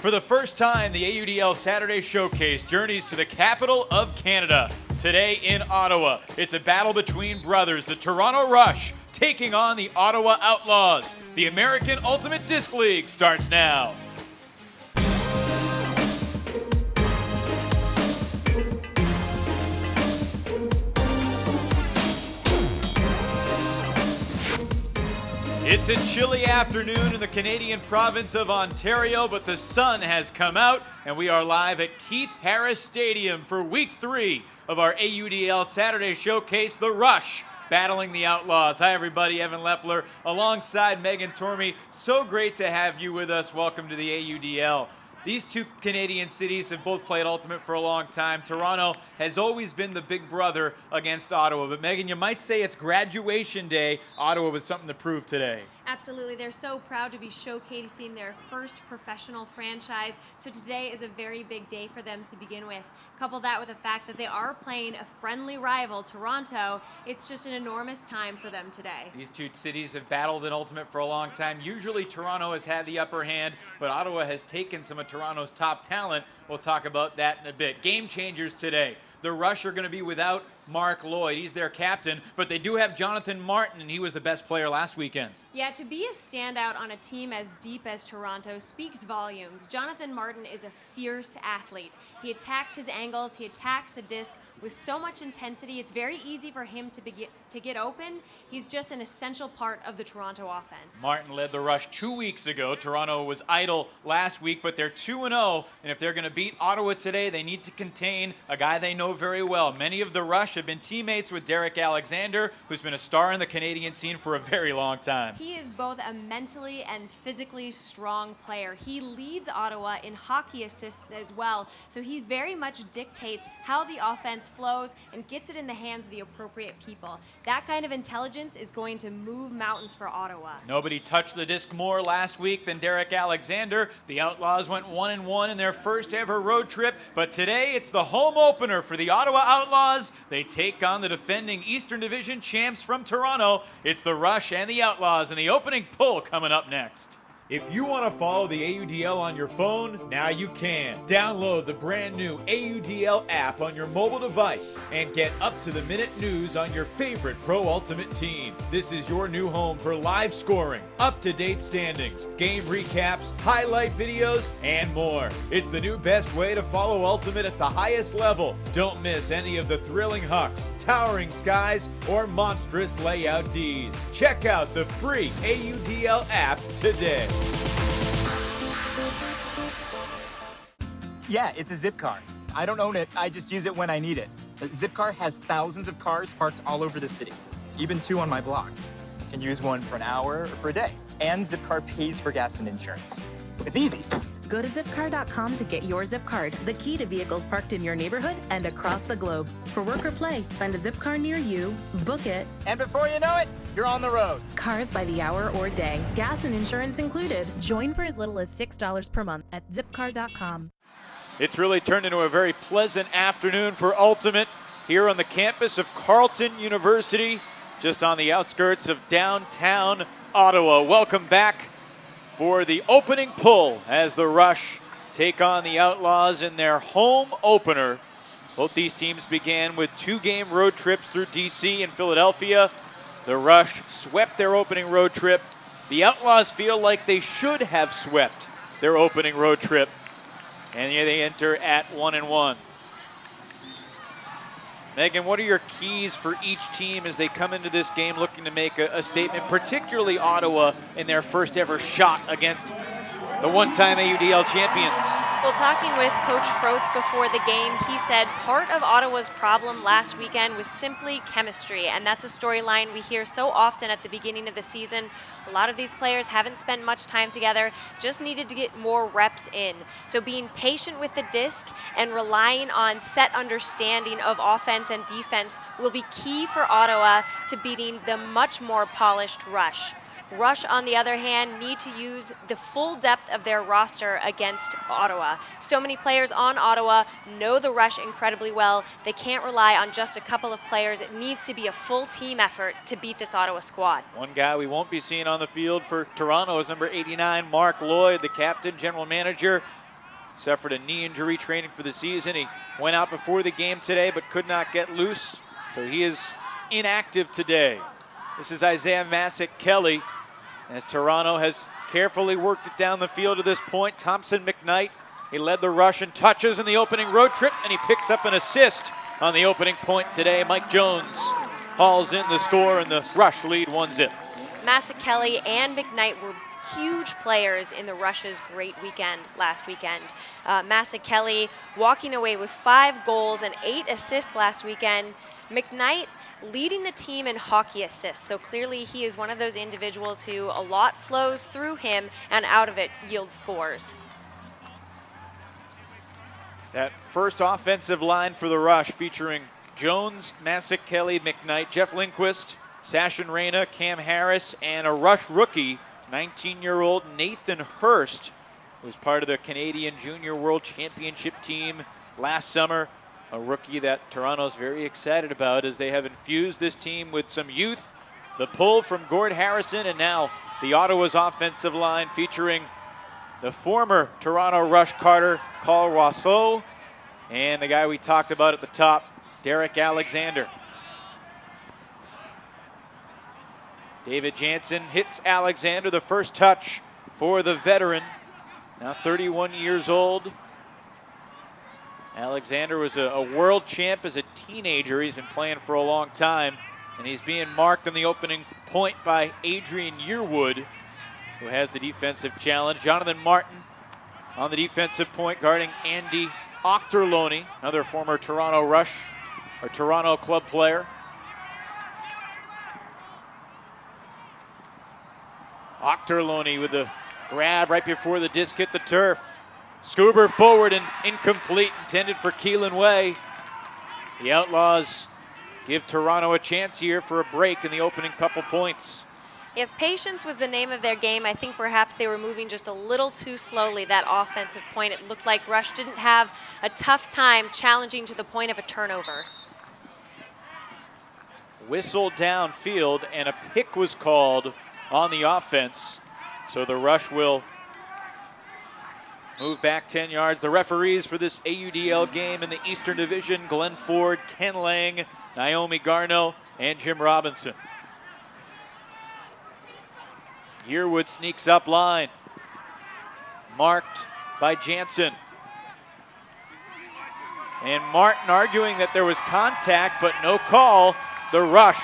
For the first time, the AUDL Saturday Showcase journeys to the capital of Canada. Today in Ottawa, it's a battle between brothers, the Toronto Rush taking on the Ottawa Outlaws. The American Ultimate Disc League starts now. It's a chilly afternoon in the Canadian province of Ontario, but the sun has come out, and we are live at Keith Harris Stadium for Week 3 of our AUDL Saturday Showcase, The Rush, battling the Outlaws. Hi, everybody. Evan Lepler alongside Megan Tormey. So great to have you with us. Welcome to the AUDL. These two Canadian cities have both played Ultimate for a long time. Toronto has always been the big brother against Ottawa. But Megan, you might say it's graduation day. Ottawa with something to prove today. Absolutely. They're so proud to be showcasing their first professional franchise. So today is a very big day for them to begin with. Couple that with the fact that they are playing a friendly rival, Toronto. It's just an enormous time for them today. These two cities have battled in Ultimate for a long time. Usually Toronto has had the upper hand, but Ottawa has taken some of Toronto's top talent. We'll talk about that in a bit. Game changers today. The Rush are going to be without Mark Lloyd. He's their captain, but they do have Jonathan Martin, and he was the best player last weekend. Yeah, to be a standout on a team as deep as Toronto speaks volumes. Jonathan Martin is a fierce athlete. He attacks his angles, he attacks the disc with so much intensity. It's very easy for him to get open. He's just an essential part of the Toronto offense. Martin led the Rush 2 weeks ago. Toronto was idle last week, but they're 2-0, and if they're going to beat Ottawa today, they need to contain a guy they know very well. Many of the Rush have been teammates with Derek Alexander, who's been a star in the Canadian scene for a very long time. He is both a mentally and physically strong player. He leads Ottawa in hockey assists as well, so he very much dictates how the offense flows and gets it in the hands of the appropriate people. That kind of intelligence is going to move mountains for Ottawa. Nobody touched the disc more last week than Derek Alexander. The Outlaws went 1-1 in their first ever road trip, but today it's the home opener for the Ottawa Outlaws. They take on the defending Eastern Division champs from Toronto. It's the Rush and the Outlaws in the opening pull coming up next. If you want to follow the AUDL on your phone, now you can. Download the brand new AUDL app on your mobile device and get up-to-the-minute news on your favorite Pro Ultimate team. This is your new home for live scoring, up-to-date standings, game recaps, highlight videos, and more. It's the new best way to follow Ultimate at the highest level. Don't miss any of the thrilling hucks, towering skies, or monstrous layout Ds. Check out the free AUDL app today. Yeah, it's a zip car. I don't own it, I just use it when I need it. Zipcar has thousands of cars parked all over the city, even 2 on my block. You can use one for an hour or for a day. And Zipcar pays for gas and insurance. It's easy. Go to Zipcar.com to get your Zip Card, the key to vehicles parked in your neighborhood and across the globe. For work or play, find a Zipcar near you, book it, And before you know it, you're on the road. cars by the hour or day, gas and insurance included. Join for as little as $6 per month at Zipcar.com. It's really turned into a very pleasant afternoon for Ultimate here on the campus of Carleton University, just on the outskirts of downtown Ottawa. Welcome back for the opening pull as the Rush take on the Outlaws in their home opener. Both these teams began with 2-game road trips through DC and Philadelphia. The Rush swept their opening road trip. The Outlaws feel like they should have swept their opening road trip. And here they enter at 1-1. Megan, what are your keys for each team as they come into this game looking to make a statement, particularly Ottawa in their first ever shot against the one-time AUDL champions? Well, talking with Coach Froats before the game, he said part of Ottawa's problem last weekend was simply chemistry, and that's a storyline we hear so often at the beginning of the season. A lot of these players haven't spent much time together, just needed to get more reps in. So being patient with the disc and relying on set understanding of offense and defense will be key for Ottawa to beating the much more polished Rush. Rush, on the other hand, need to use the full depth of their roster against Ottawa. So many players on Ottawa know the Rush incredibly well. They can't rely on just a couple of players. It needs to be a full team effort to beat this Ottawa squad. One guy we won't be seeing on the field for Toronto is number 89, Mark Lloyd, the captain, general manager. suffered a knee injury training for the season. He went out before the game today but could not get loose, so he is inactive today. This is Isaiah Masek-Kelly as Toronto has carefully worked it down the field to this point. Thompson McKnight, he led the rush in touches in the opening road trip, and he picks up an assist on the opening point today. Mike Jones hauls in the score, and the Rush lead 1-0. Masek-Kelly and McKnight were huge players in the Rush's great weekend last weekend. Masek-Kelly walking away with 5 goals and 8 assists last weekend. McKnight leading the team in hockey assists, so clearly he is one of those individuals who a lot flows through him and out of it yields scores. That first offensive line for the Rush featuring Jones, Masek-Kelly, McKnight, Jeff Lindquist, Sachin Reyna, Cam Harris, and a Rush rookie, 19-year-old Nathan Hurst, who was part of the Canadian Junior World Championship team last summer. A rookie that Toronto's very excited about as they have infused this team with some youth. The pull from Gord Harrison, and now the Ottawa's offensive line featuring the former Toronto Rush Carter, Carl Rousseau, and the guy we talked about at the top, Derek Alexander. David Jansen hits Alexander, the first touch for the veteran, now 31 years old. Alexander was a world champ as a teenager. He's been playing for a long time, and he's being marked on the opening point by Adrian Yearwood, who has the defensive challenge. Jonathan Martin on the defensive point, guarding Andy Ochterlony, another former Toronto Rush or Toronto club player. Ochterlony with the grab right before the disc hit the turf. Scuba forward and incomplete, intended for Keelan Way. The Outlaws give Toronto a chance here for a break in the opening couple points. If patience was the name of their game, I think perhaps they were moving just a little too slowly, that offensive point. It looked like Rush didn't have a tough time challenging to the point of a turnover. Whistle downfield, and a pick was called on the offense. So the Rush will move back 10 yards. The referees for this AUDL game in the Eastern Division, Glenn Ford, Ken Lang, Naomi Garneau, and Jim Robinson. Yearwood sneaks up line, marked by Jansen. And Martin arguing that there was contact, but no call. The Rush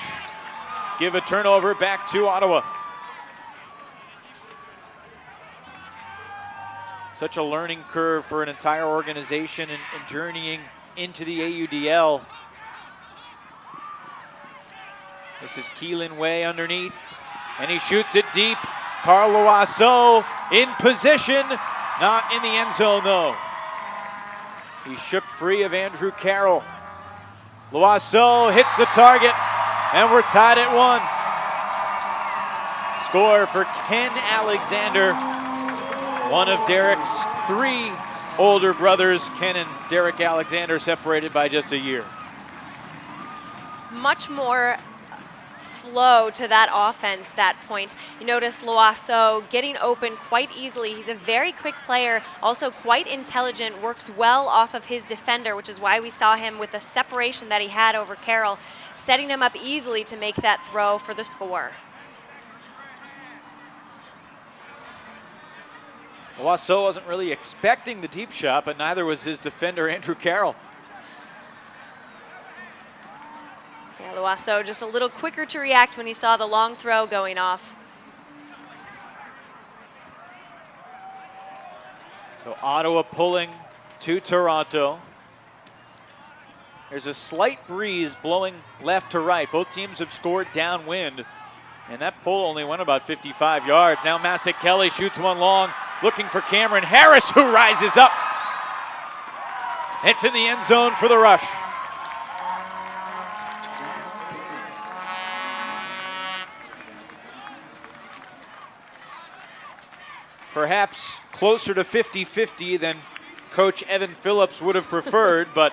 give a turnover back to Ottawa. Such a learning curve for an entire organization and journeying into the AUDL. This is Keelan Way underneath, and he shoots it deep. Carl Loiseau in position, not in the end zone though. He shook free of Andrew Carroll. Loiseau hits the target, and we're tied at 1. Score for Ken Alexander, one of Derek's 3 older brothers. Ken and Derek Alexander separated by just a year. Much more flow to that offense, that point. You noticed Loiseau getting open quite easily. He's a very quick player, also quite intelligent, works well off of his defender, which is why we saw him with the separation that he had over Carroll, setting him up easily to make that throw for the score. Loiseau wasn't really expecting the deep shot, but neither was his defender, Andrew Carroll. Yeah, Loiseau just a little quicker to react when he saw the long throw going off. So Ottawa pulling to Toronto. There's a slight breeze blowing left to right. Both teams have scored downwind, and that pull only went about 55 yards. Now Masek-Kelly shoots one long, looking for Cameron Harris, who rises up. It's in the end zone for the Rush. Perhaps closer to 50-50 than Coach Evan Phillips would have preferred, but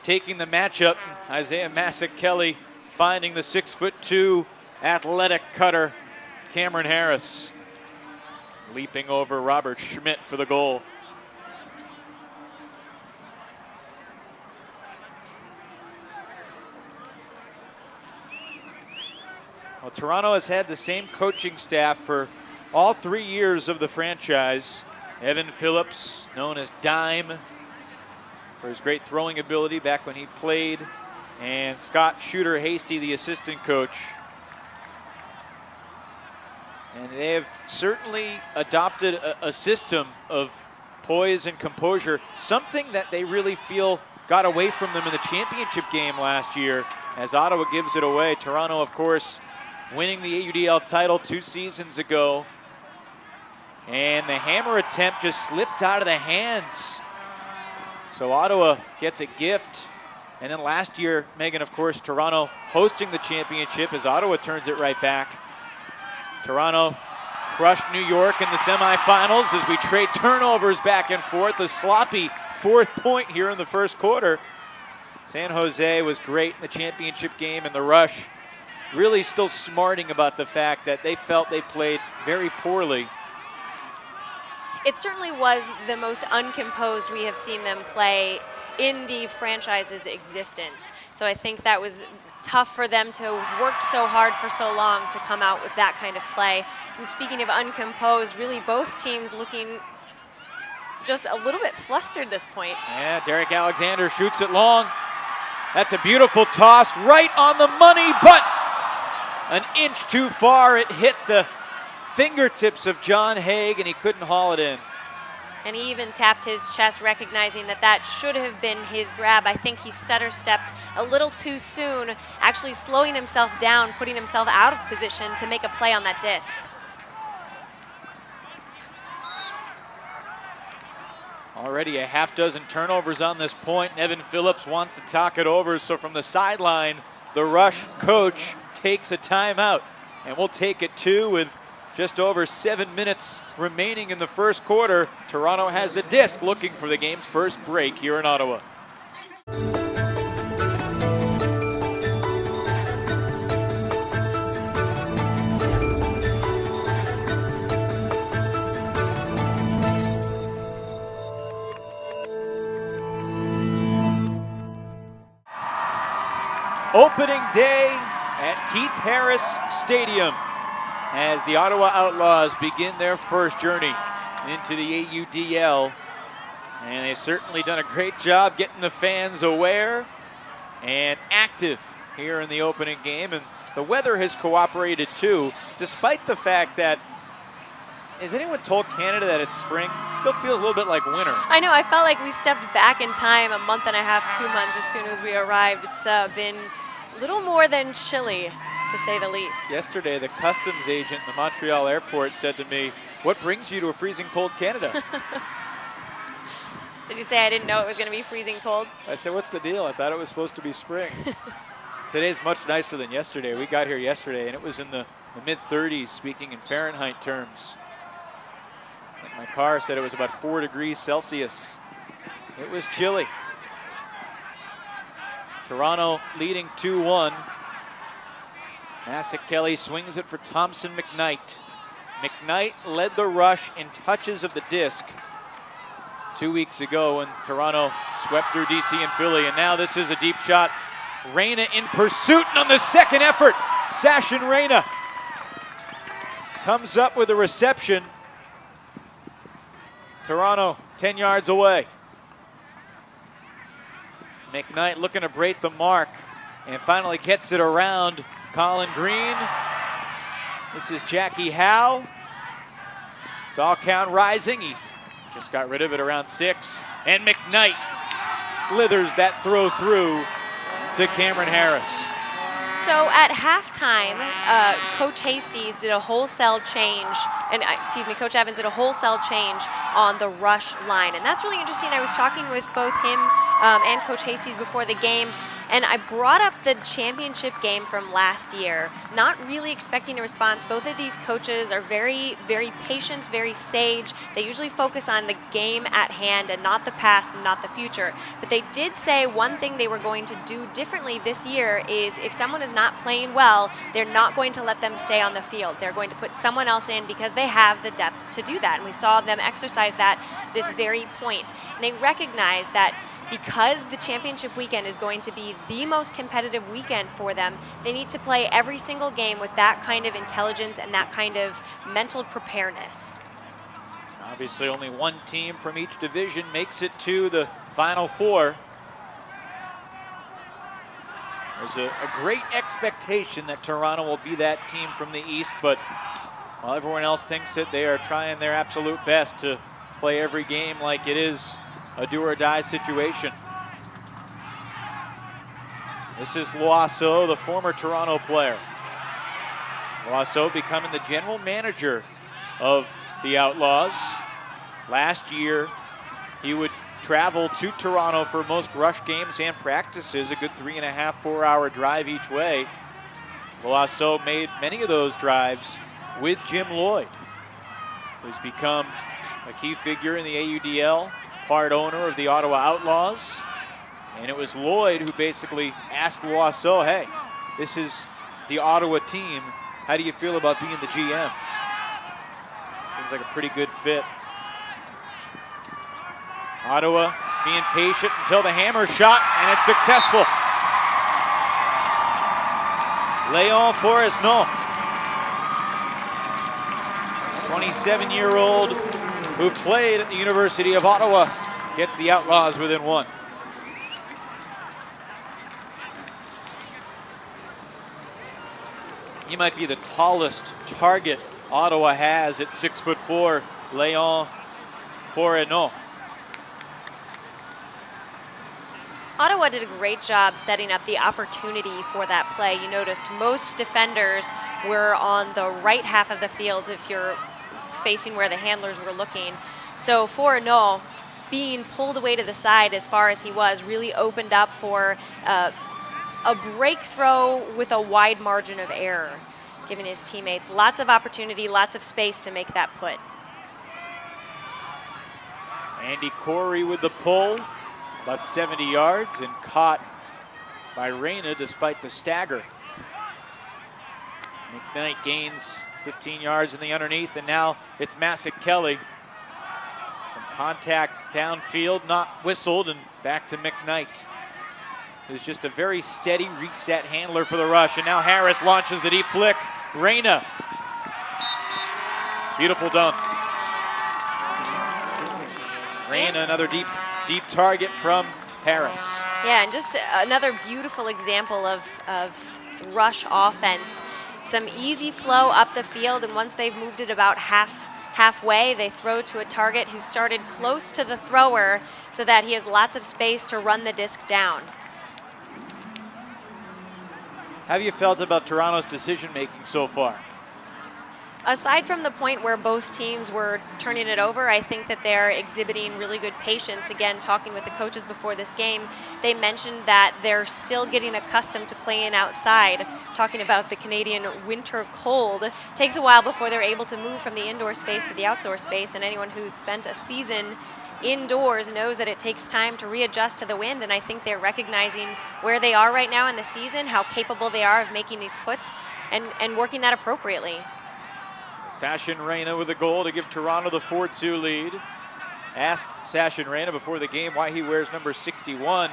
taking the matchup, Isaiah Masek-Kelly finding the 6'2" athletic cutter, Cameron Harris, leaping over Robert Schmidt for the goal. Well, Toronto has had the same coaching staff for all 3 years of the franchise. Evan Phillips, known as Dime, for his great throwing ability back when he played, and Scott Shooter Hasty, the assistant coach. And they have certainly adopted a system of poise and composure, something that they really feel got away from them in the championship game last year as Ottawa gives it away. Toronto, of course, winning the AUDL title 2 seasons ago. And the hammer attempt just slipped out of the hands. So Ottawa gets a gift. And then last year, Megan, of course, Toronto hosting the championship as Ottawa turns it right back. Toronto crushed New York in the semifinals as we trade turnovers back and forth. A sloppy 4th point here in the first quarter. San Jose was great in the championship game, and the Rush really still smarting about the fact that they felt they played very poorly. It certainly was the most uncomposed we have seen them play in the franchise's existence. So I think that was tough for them to work so hard for so long to come out with that kind of play. And speaking of uncomposed, really both teams looking just a little bit flustered this point. Yeah, Derek Alexander shoots it long. That's a beautiful toss, right on the money, but an inch too far. It hit the fingertips of John Haig, and he couldn't haul it in. And he even tapped his chest, recognizing that that should have been his grab. I think he stutter-stepped a little too soon, actually slowing himself down, putting himself out of position to make a play on that disc. Already a half dozen turnovers on this point. Evan Phillips wants to talk it over, so from the sideline, the Rush coach takes a timeout. And we'll take it too with just over 7 minutes remaining in the first quarter. Toronto has the disc, looking for the game's first break here in Ottawa. Opening day at Keith Harris Stadium as the Ottawa Outlaws begin their first journey into the AUDL. And they've certainly done a great job getting the fans aware and active here in the opening game. And the weather has cooperated too, despite the fact that, has anyone told Canada that it's spring? It still feels a little bit like winter. I know, I felt like we stepped back in time a month and a half, 2 months as soon as we arrived. It's been a little more than chilly, to say the least. Yesterday, the customs agent in the Montreal airport said to me, "What brings you to a freezing cold Canada?" Did you say I didn't know it was going to be freezing cold? I said, "What's the deal? I thought it was supposed to be spring." Today's much nicer than yesterday. We got here yesterday, and it was in the mid-30s, speaking in Fahrenheit terms. And my car said it was about 4 degrees Celsius. It was chilly. Toronto leading 2-1. Massac Kelly swings it for Thompson McKnight. McKnight led the Rush in touches of the disc 2 weeks ago when Toronto swept through DC and Philly, and now this is a deep shot. Reyna in pursuit, and on the second effort, Sachin Reyna comes up with a reception. Toronto 10 yards away. McKnight looking to break the mark and finally gets it around Colin Green. This is Jackie Howe. Stall count rising. He just got rid of it around 6. And McKnight slithers that throw through to Cameron Harris. So at halftime, Coach Hastings did a wholesale change, and Coach Evans did a wholesale change on the Rush line. And that's really interesting. I was talking with both him and Coach Hastings before the game, and I brought up the championship game from last year, not really expecting a response. Both of these coaches are very, very patient, very sage. They usually focus on the game at hand and not the past and not the future. But they did say one thing they were going to do differently this year is if someone is not playing well, they're not going to let them stay on the field. They're going to put someone else in because they have the depth to do that. And we saw them exercise that this very point. And they recognize that because the championship weekend is going to be the most competitive weekend for them, they need to play every single game with that kind of intelligence and that kind of mental preparedness. Obviously, only one team from each division makes it to the Final Four. There's a great expectation that Toronto will be that team from the East, but while everyone else thinks it, they are trying their absolute best to play every game like it is a do-or-die situation. This is Loiseau, the former Toronto player. Loiseau becoming the general manager of the Outlaws. Last year, he would travel to Toronto for most rush games and practices, a good 3.5, 4-hour drive each way. Loiseau made many of those drives with Jim Lloyd, who's become a key figure in the AUDL, part owner of the Ottawa Outlaws. And it was Lloyd who basically asked Loiseau, hey, this is the Ottawa team. How do you feel about being the GM? Seems like a pretty good fit. Ottawa being patient until the hammer shot, and it's successful. Léon Forresno, 27-year-old who played at the University of Ottawa, gets the Outlaws within one. He might be the tallest target Ottawa has at 6'4", Léon Forresno. Ottawa did a great job setting up the opportunity for that play. You noticed most defenders were on the right half of the field if you're facing where the handlers were looking. So Forresno, being pulled away to the side as far as he was, really opened up for a break throw with a wide margin of error, giving his teammates lots of opportunity, lots of space to make that put. Andy Corey with the pull, about 70 yards, and caught by Reyna despite the stagger. McKnight gains 15 yards in the underneath, and now it's Masik Kelly. Some contact downfield, not whistled, and back to McKnight, who's just a very steady reset handler for the rush. And now Harris launches the deep flick. Reyna. Beautiful dunk. Reyna, another deep target from Harris. Yeah, and just another beautiful example of rush offense. Some easy flow up the field, and once they've moved it about halfway, they throw to a target who started close to the thrower so that he has lots of space to run the disc down. How have you felt about Toronto's decision-making so far? Aside from the point where both teams were turning it over, I think that they're exhibiting really good patience. Again, talking with the coaches before this game, they mentioned that they're still getting accustomed to playing outside. Talking about the Canadian winter cold, takes a while before they're able to move from the indoor space to the outdoor space, and anyone who's spent a season indoors knows that it takes time to readjust to the wind, and I think they're recognizing where they are right now in the season, how capable they are of making these puts, and working that appropriately. Sachin Reyna with a goal to give Toronto the 4-2 lead. Asked Sachin Reyna before the game why he wears number 61,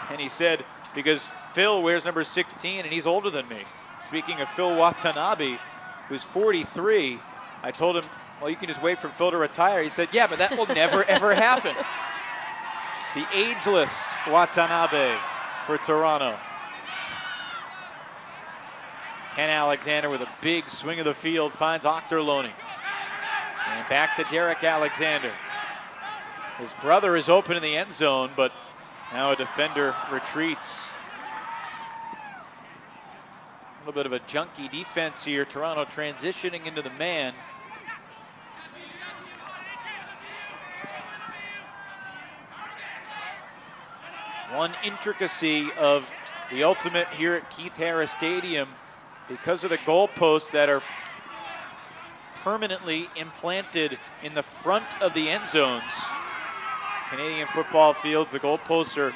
and he said, because Phil wears number 16 and he's older than me. Speaking of Phil Watanabe, who's 43, I told him, well, you can just wait for Phil to retire. He said, yeah, but that will never, ever happen. The ageless Watanabe for Toronto. Ken Alexander with a big swing of the field finds Ochterlony. And back to Derek Alexander. His brother is open in the end zone, but now a defender retreats. A little bit of a junky defense here. Toronto transitioning into the man. One intricacy of the ultimate here at Keith Harris Stadium, because of the goalposts that are permanently implanted in the front of the end zones. Canadian football fields, the goalposts are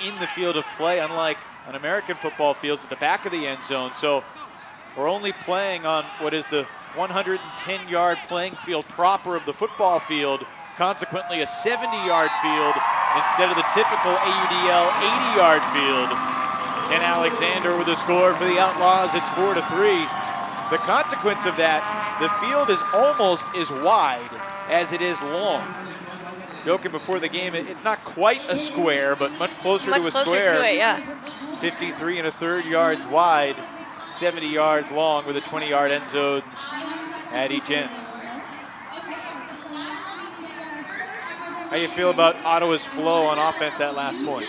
in the field of play, unlike on American football fields at the back of the end zone. So we're only playing on what is the 110-yard playing field proper of the football field, consequently a 70-yard field instead of the typical AUDL 80-yard field. Ken Alexander with the score for the Outlaws. It's 4-3. The consequence of that, the field is almost as wide as it is long. Joking before the game, it's not quite a square, but much closer to a square. Much closer to it, yeah. 53 1/3 yards wide, 70 yards long with the 20-yard end zones at each end. How do you feel about Ottawa's flow on offense that last point?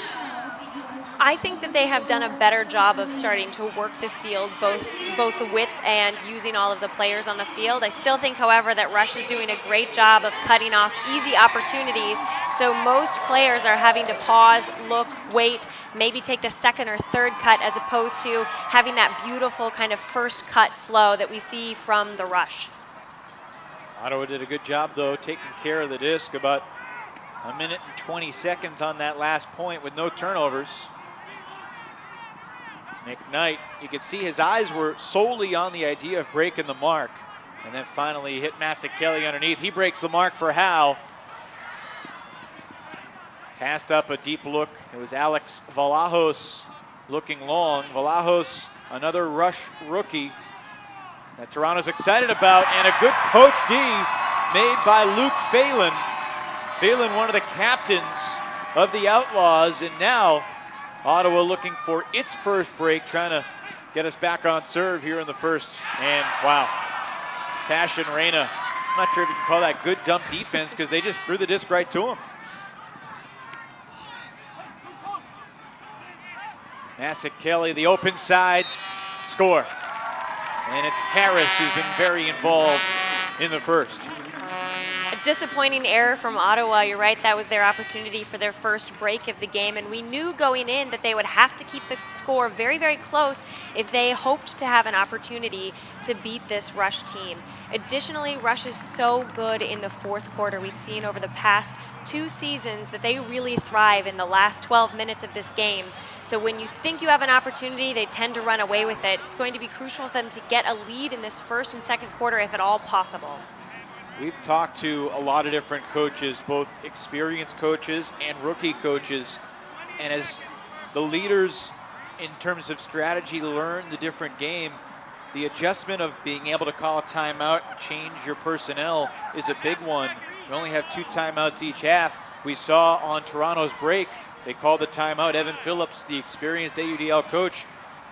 I think that they have done a better job of starting to work the field, both the width and using all of the players on the field. I still think, however, that Rush is doing a great job of cutting off easy opportunities. So most players are having to pause, look, wait, maybe take the second or third cut as opposed to having that beautiful kind of first cut flow that we see from the Rush. Ottawa did a good job, though, taking care of the disc. About a minute and 20 seconds on that last point with no turnovers. McKnight, you could see his eyes were solely on the idea of breaking the mark. And then finally hit Kelly underneath. He breaks the mark for Howe. Passed up a deep look. It was Alex Valajos looking long. Valajos, another Rush rookie that Toronto's excited about. And a good poach D made by Luke Phelan. Phelan, one of the captains of the Outlaws, and now Ottawa looking for its first break, trying to get us back on serve here in the first. And wow, Sash and Reyna, I'm not sure if you can call that good dump defense because they just threw the disc right to him. Kelly, the open side, score. And it's Harris who's been very involved in the first. A disappointing error from Ottawa. You're right, that was their opportunity for their first break of the game, and we knew going in that they would have to keep the score very, very close if they hoped to have an opportunity to beat this Rush team. Additionally, Rush is so good in the fourth quarter. We've seen over the past 2 seasons that they really thrive in the last 12 minutes of this game. So when you think you have an opportunity, they tend to run away with it. It's going to be crucial for them to get a lead in this first and second quarter if at all possible. We've talked to a lot of different coaches, both experienced coaches and rookie coaches. And as the leaders in terms of strategy learn the different game, the adjustment of being able to call a timeout and change your personnel is a big one. We only have 2 timeouts each half. We saw on Toronto's break, they called the timeout. Evan Phillips, the experienced AUDL coach.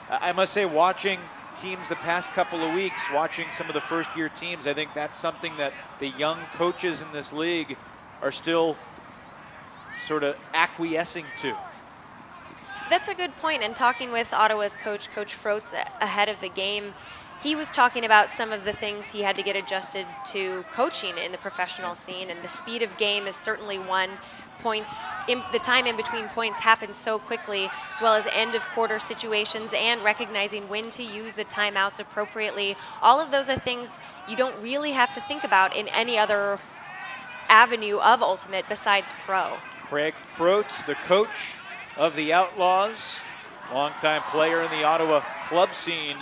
I must say, watching teams the past couple of weeks, watching some of the first-year teams, I think that's something that the young coaches in this league are still sort of acquiescing to. That's a good point. And talking with Ottawa's coach, Coach Froats, ahead of the game, he was talking about some of the things he had to get adjusted to coaching in the professional scene, and the speed of game is certainly one. The time in between points happens so quickly, as well as end of quarter situations and recognizing when to use the timeouts appropriately. All of those are things you don't really have to think about in any other avenue of Ultimate besides pro. Craig Froats, the coach of the Outlaws, longtime player in the Ottawa club scene,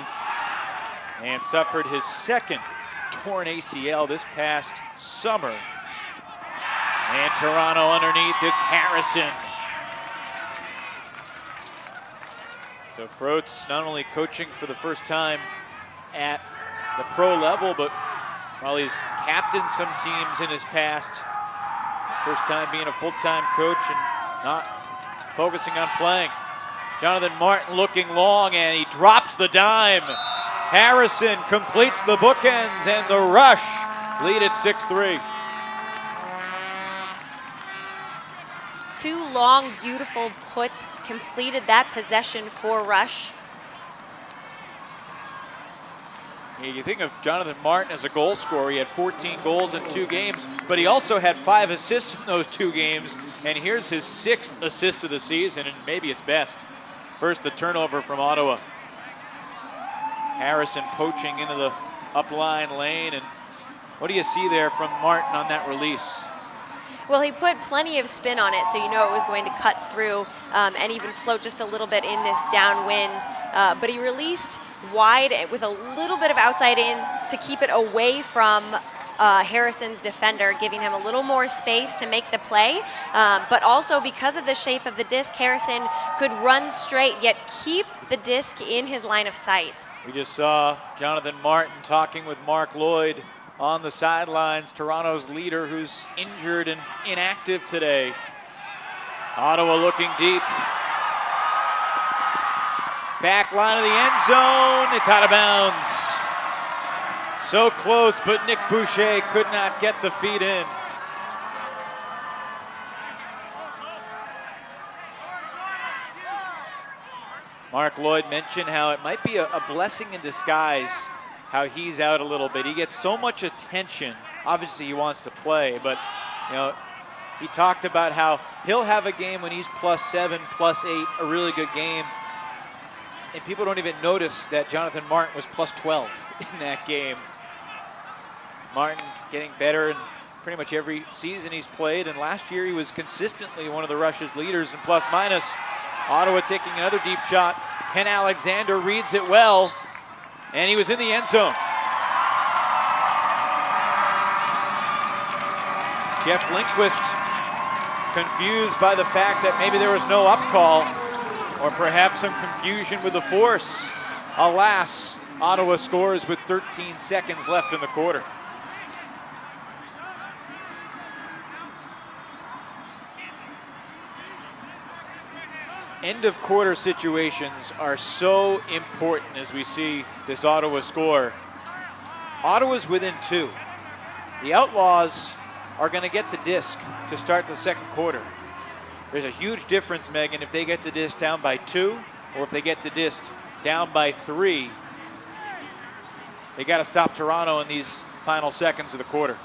and suffered his second torn ACL this past summer. And Toronto underneath, it's Harrison. So Froats not only coaching for the first time at the pro level, but while he's captained some teams in his past, first time being a full-time coach and not focusing on playing. Jonathan Martin looking long, and he drops the dime. Harrison completes the bookends, and the Rush lead at 6-3. 2 long, beautiful puts completed that possession for Rush. Yeah, you think of Jonathan Martin as a goal scorer. He had 14 goals in 2 games, but he also had 5 assists in those 2 games. And here's his 6th assist of the season, and maybe his best. First, the turnover from Ottawa. Harrison poaching into the up-line lane. And what do you see there from Martin on that release? Well, he put plenty of spin on it, so you know it was going to cut through and even float just a little bit in this downwind. But he released wide with a little bit of outside in to keep it away from Harrison's defender, giving him a little more space to make the play. But also because of the shape of the disc, Harrison could run straight yet keep the disc in his line of sight. We just saw Jonathan Martin talking with Mark Lloyd on the sidelines, Toronto's leader who's injured and inactive today. Ottawa looking deep. Back line of the end zone, it's out of bounds. So close, but Nick Boucher could not get the feet in. Mark Lloyd mentioned how it might be a blessing in disguise how he's out a little bit. He gets so much attention. Obviously he wants to play, but he talked about how he'll have a game when he's +7, +8, a really good game. And people don't even notice that Jonathan Martin was +12 in that game. Martin getting better in pretty much every season he's played, and last year he was consistently one of the Rush's leaders in plus-minus. Ottawa taking another deep shot. Ken Alexander reads it well, and he was in the end zone. Jeff Lindquist confused by the fact that maybe there was no up call, or perhaps some confusion with the force. Alas, Ottawa scores with 13 seconds left in the quarter. End of quarter situations are so important as we see this Ottawa score. Ottawa's within 2. The Outlaws are going to get the disc to start the second quarter. There's a huge difference, Megan, if they get the disc down by 2 or if they get the disc down by 3. They got to stop Toronto in these final seconds of the quarter.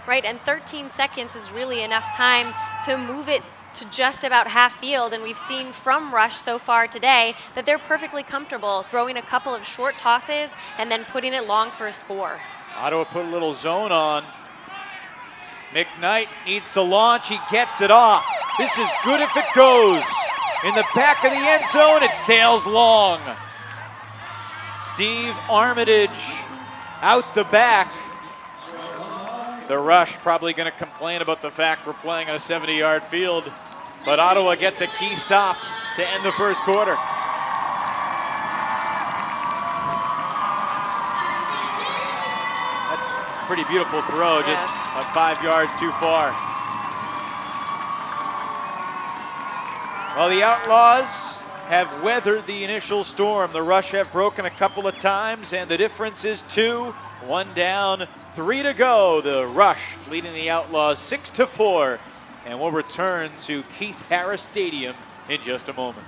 Right, and 13 seconds is really enough time to move it to just about half field, and we've seen from Rush so far today that they're perfectly comfortable throwing a couple of short tosses and then putting it long for a score. Ottawa put a little zone on. McKnight needs to launch, he gets it off. This is good if it goes. In the back of the end zone, it sails long. Steve Armitage out the back. The Rush probably going to complain about the fact we're playing on a 70-yard field, but Ottawa gets a key stop to end the first quarter. That's a pretty beautiful throw, just a 5 yards too far. Well, the Outlaws have weathered the initial storm. The Rush have broken a couple of times, and the difference is 2. 1 down, 3 to go. The Rush leading the Outlaws 6-4. And we'll return to Keith Harris Stadium in just a moment.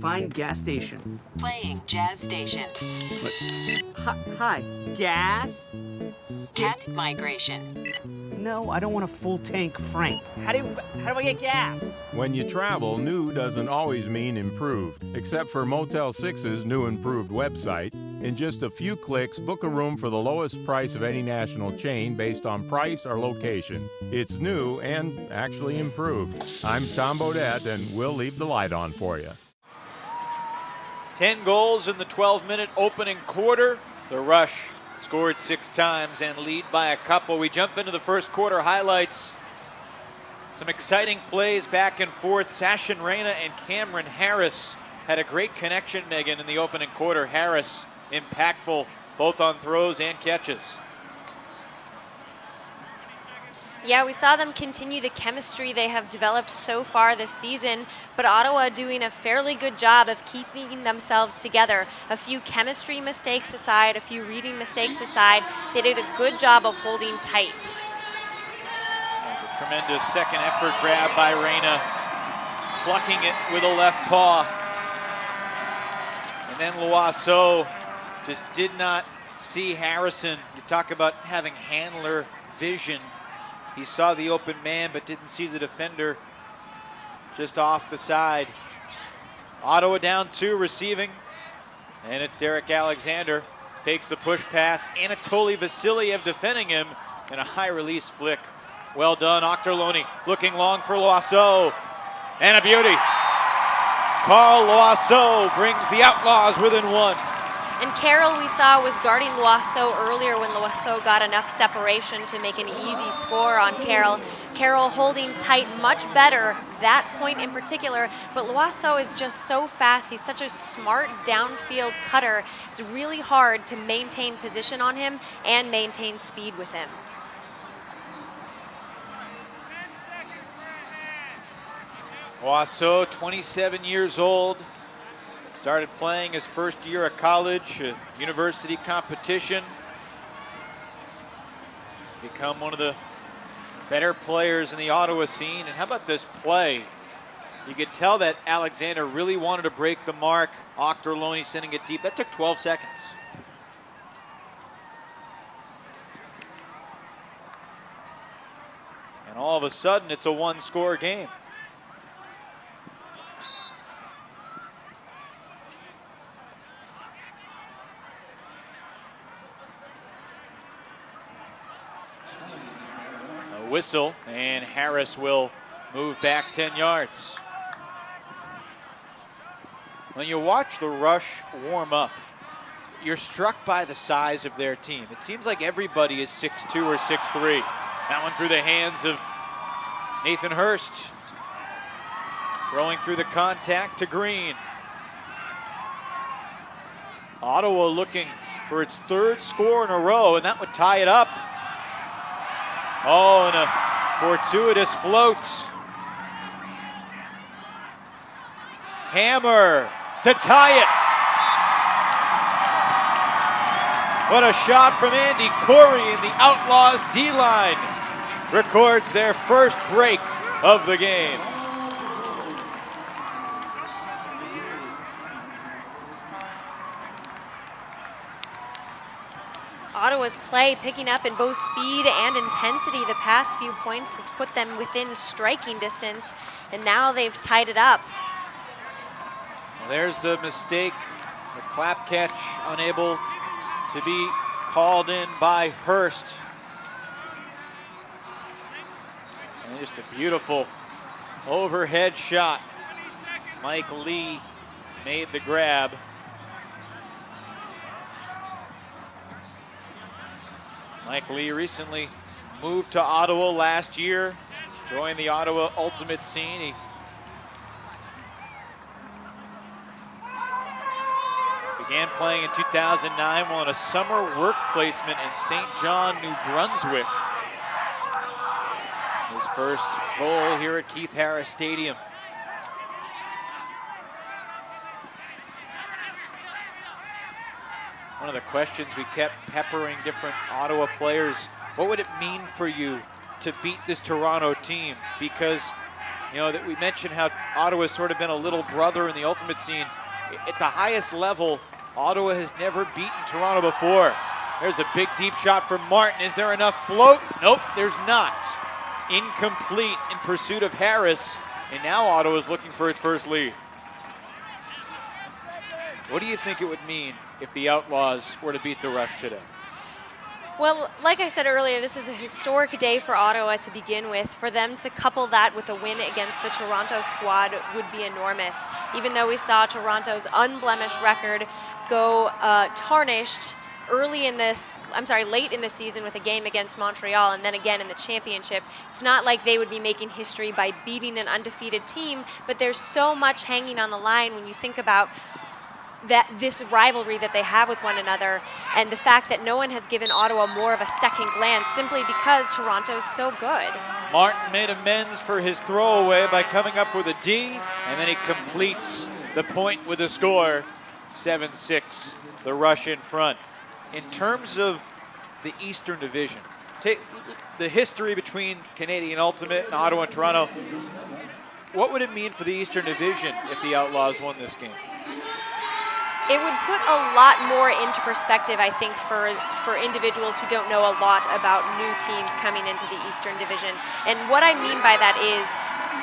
Find gas station. Playing jazz station. Hi, gas? Cat migration. No, I don't want a full tank Frank. How do I get gas? When you travel, new doesn't always mean improved, except for Motel 6's new improved website. In just a few clicks, book a room for the lowest price of any national chain based on price or location. It's new and actually improved. I'm Tom Bodette, and we'll leave the light on for you. 10 goals in the 12-minute opening quarter. The Rush scored 6 times and lead by a couple. We jump into the first quarter highlights. Some exciting plays back and forth. Sachin Reyna and Cameron Harris had a great connection, Megan, in the opening quarter. Harris impactful both on throws and catches. Yeah, we saw them continue the chemistry they have developed so far this season, but Ottawa doing a fairly good job of keeping themselves together. A few chemistry mistakes aside, a few reading mistakes aside, they did a good job of holding tight. As the Tremendous second effort grab by Reyna, plucking it with a left paw. And then Loiseau just did not see Harrison. You talk about having handler vision. He saw the open man but didn't see the defender just off the side. Ottawa down 2 receiving. And it's Derek Alexander. Takes the push pass. Anatoly Vasiliev defending him. And a high release flick. Well done. Octorloni looking long for Loiseau. And a beauty. Carl Loiseau brings the Outlaws within 1. And Carroll, we saw, was guarding Loiseau earlier when Loiseau got enough separation to make an easy score on Carroll. Carroll holding tight much better, that point in particular, but Loiseau is just so fast. He's such a smart downfield cutter. It's really hard to maintain position on him and maintain speed with him. Loiseau, 27 years old. Started playing his first year of college, university competition. Become one of the better players in the Ottawa scene. And how about this play? You could tell that Alexander really wanted to break the mark. Octorloni sending it deep. That took 12 seconds. And all of a sudden, it's a 1-score game. Whistle, and Harris will move back 10 yards. When you watch the Rush warm up, you're struck by the size of their team. It seems like everybody is 6'2" or 6'3". That one through the hands of Nathan Hurst. Throwing through the contact to Green. Ottawa looking for its 3rd score in a row, and that would tie it up. Oh, and a fortuitous float. Hammer to tie it. What a shot from Andy Corey, and the Outlaws D-line records their first break of the game. Ottawa's play picking up in both speed and intensity the past few points has put them within striking distance, and now they've tied it up. Well, there's the mistake, the clap catch unable to be called in by Hurst. And just a beautiful overhead shot. Mike Lee made the grab. Mike Lee recently moved to Ottawa last year, joined the Ottawa Ultimate scene. He began playing in 2009 while on a summer work placement in St. John, New Brunswick. His first goal here at Keith Harris Stadium. One of the questions we kept peppering different Ottawa players, what would it mean for you to beat this Toronto team? Because, you know, that we mentioned how Ottawa's sort of been a little brother in the Ultimate scene. At the highest level, Ottawa has never beaten Toronto before. There's a big deep shot from Martin. Is there enough float? Nope, there's not. Incomplete in pursuit of Harris. And now Ottawa's looking for its first lead. What do you think it would mean if the Outlaws were to beat the Rush today? Well, like I said earlier, this is a historic day for Ottawa to begin with. For them to couple that with a win against the Toronto squad would be enormous. Even though we saw Toronto's unblemished record go tarnished late in the season with a game against Montreal and then again in the championship. It's not like they would be making history by beating an undefeated team, but there's so much hanging on the line when you think about this rivalry that they have with one another, and the fact that no one has given Ottawa more of a second glance simply because Toronto's so good. Martin made amends for his throwaway by coming up with a D, and then he completes the point with a score. 7-6, the Rush in front. In terms of the Eastern Division, take the history between Canadian Ultimate and Ottawa and Toronto. What would it mean for the Eastern Division if the Outlaws won this game? It would put a lot more into perspective, I think, for individuals who don't know a lot about new teams coming into the Eastern Division. And what I mean by that is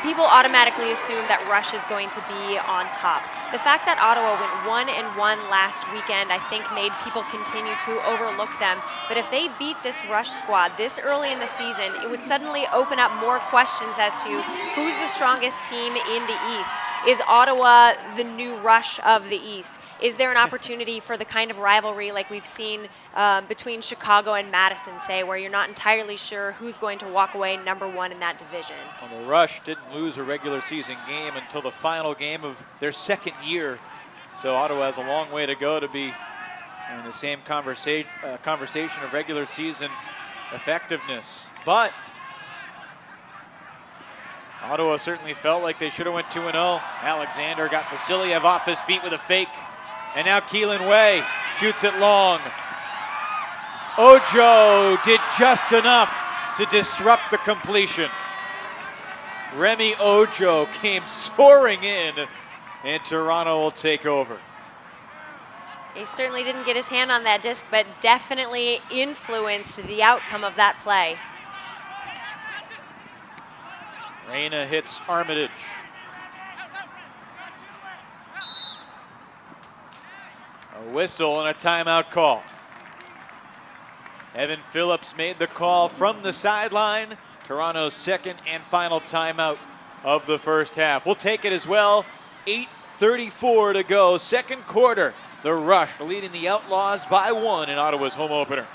people automatically assume that Rush is going to be on top. The fact that Ottawa went 1-1 last weekend, I think, made people continue to overlook them. But if they beat this Rush squad this early in the season, it would suddenly open up more questions as to who's the strongest team in the East. Is Ottawa the new Rush of the East? Is there an opportunity for the kind of rivalry like we've seen between Chicago and Madison, say, where you're not entirely sure who's going to walk away #1 in that division? Well, the Rush didn't lose a regular season game until the final game of their second year. So Ottawa has a long way to go to be in the same conversation of regular season effectiveness. But Ottawa certainly felt like they should have went 2-0. Alexander got Vasiliev off his feet with a fake. And now Keelan Way shoots it long. Ojo did just enough to disrupt the completion. Remy Ojo came soaring in, and Toronto will take over. He certainly didn't get his hand on that disc, but definitely influenced the outcome of that play. Reyna hits Armitage. A whistle and a timeout call. Evan Phillips made the call from the sideline. Toronto's second and final timeout of the first half. We'll take it as well. 8:34 to go, second quarter. The Rush leading the Outlaws by 1 in Ottawa's home opener.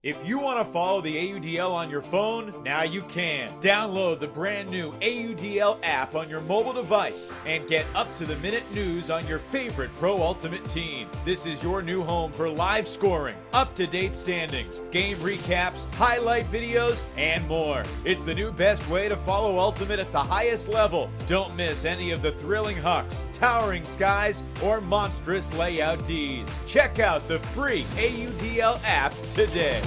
If you want to follow the AUDL on your phone, now you can. Download the brand new AUDL app on your mobile device and get up-to-the-minute news on your favorite Pro Ultimate team. This is your new home for live scoring, up-to-date standings, game recaps, highlight videos, and more. It's the new best way to follow Ultimate at the highest level. Don't miss any of the thrilling hucks, towering skies, or monstrous layout Ds. Check out the free AUDL app today.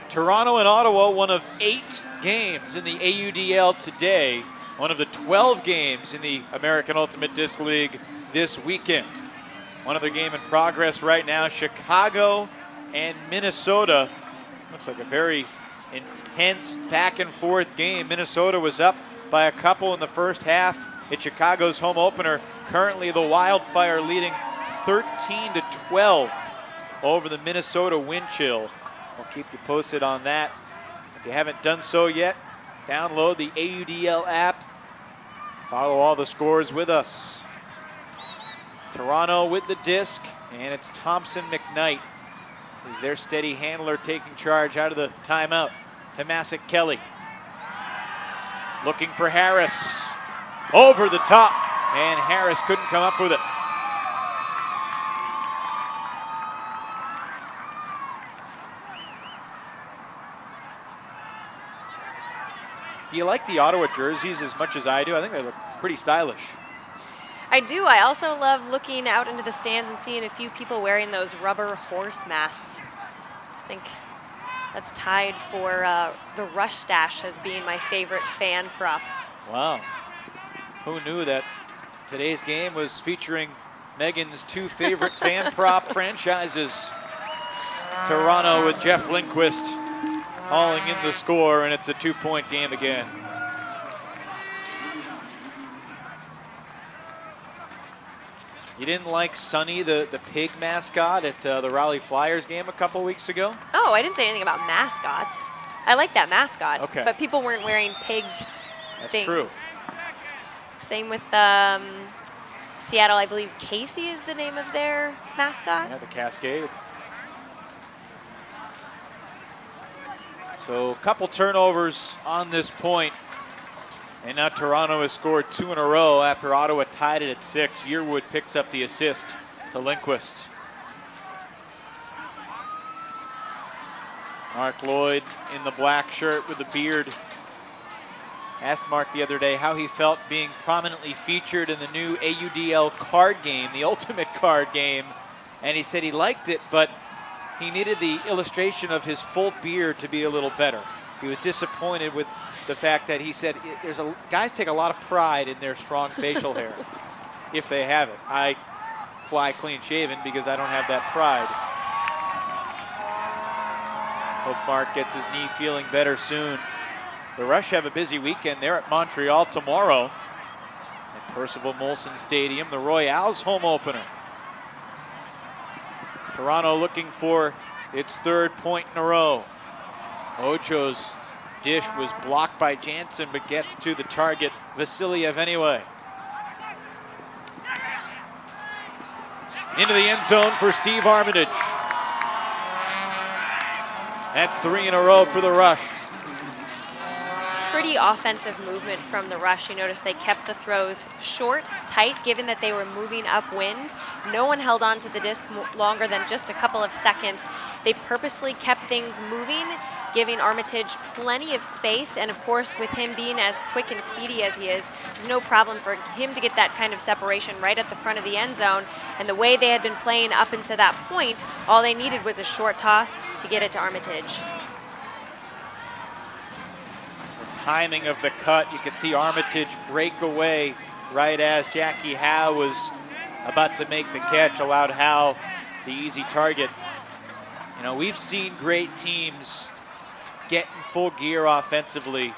Toronto and Ottawa, one of 8 games in the AUDL today, one of the 12 games in the American Ultimate Disc League this weekend. One other game in progress right now, Chicago and Minnesota. Looks like a very intense back and forth game. Minnesota was up by a couple in the first half at Chicago's home opener. Currently the Wildfire leading 13-12 over the Minnesota wind chill. We'll keep you posted on that. If you haven't done so yet, download the AUDL app. Follow all the scores with us. Toronto with the disc, and it's Thompson McKnight, who's their steady handler, taking charge out of the timeout. Tomasic Kelly looking for Harris. Over the top, and Harris couldn't come up with it. Do you like the Ottawa jerseys as much as I do? I think they look pretty stylish. I do. I also love looking out into the stands and seeing a few people wearing those rubber horse masks. I think that's tied for the Rush Dash as being my favorite fan prop. Wow. Who knew that today's game was featuring Megan's 2 favorite fan prop franchises? Toronto with Jeff Lindquist hauling in the score, and it's a 2-point game again. You didn't like Sonny, the pig mascot, at the Raleigh Flyers game a couple weeks ago? Oh, I didn't say anything about mascots. I like that mascot, okay, but people weren't wearing pig That's things. true. Same with Seattle, I believe Casey is the name of their mascot. Yeah, the Cascade. So a couple turnovers on this point. And now Toronto has scored 2 in a row after Ottawa tied it at 6. Yearwood picks up the assist to Lindquist. Mark Lloyd in the black shirt with the beard asked Mark the other day how he felt being prominently featured in the new AUDL card game, the Ultimate card game. And he said he liked it, but he needed the illustration of his full beard to be a little better. He was disappointed with the fact that he said guys take a lot of pride in their strong facial hair, if they have it. I fly clean shaven because I don't have that pride. Hope Mark gets his knee feeling better soon. The Rush have a busy weekend. They're at Montreal tomorrow at Percival Molson Stadium, the Royale's home opener. Toronto looking for its third point in a row. Ocho's dish was blocked by Jansen, but gets to the target, Vasiliev anyway. Into the end zone for Steve Armitage. That's 3 in a row for the Rush. Pretty offensive movement from the Rush. You notice they kept the throws short, tight, given that they were moving upwind. No one held on to the disc longer than just a couple of seconds. They purposely kept things moving, giving Armitage plenty of space. And of course, with him being as quick and speedy as he is, there's no problem for him to get that kind of separation right at the front of the end zone. And the way they had been playing up until that point, all they needed was a short toss to get it to Armitage. Timing of the cut, you can see Armitage break away right as Jackie Howe was about to make the catch, allowed Howe the easy target. You know, we've seen great teams get in full gear offensively,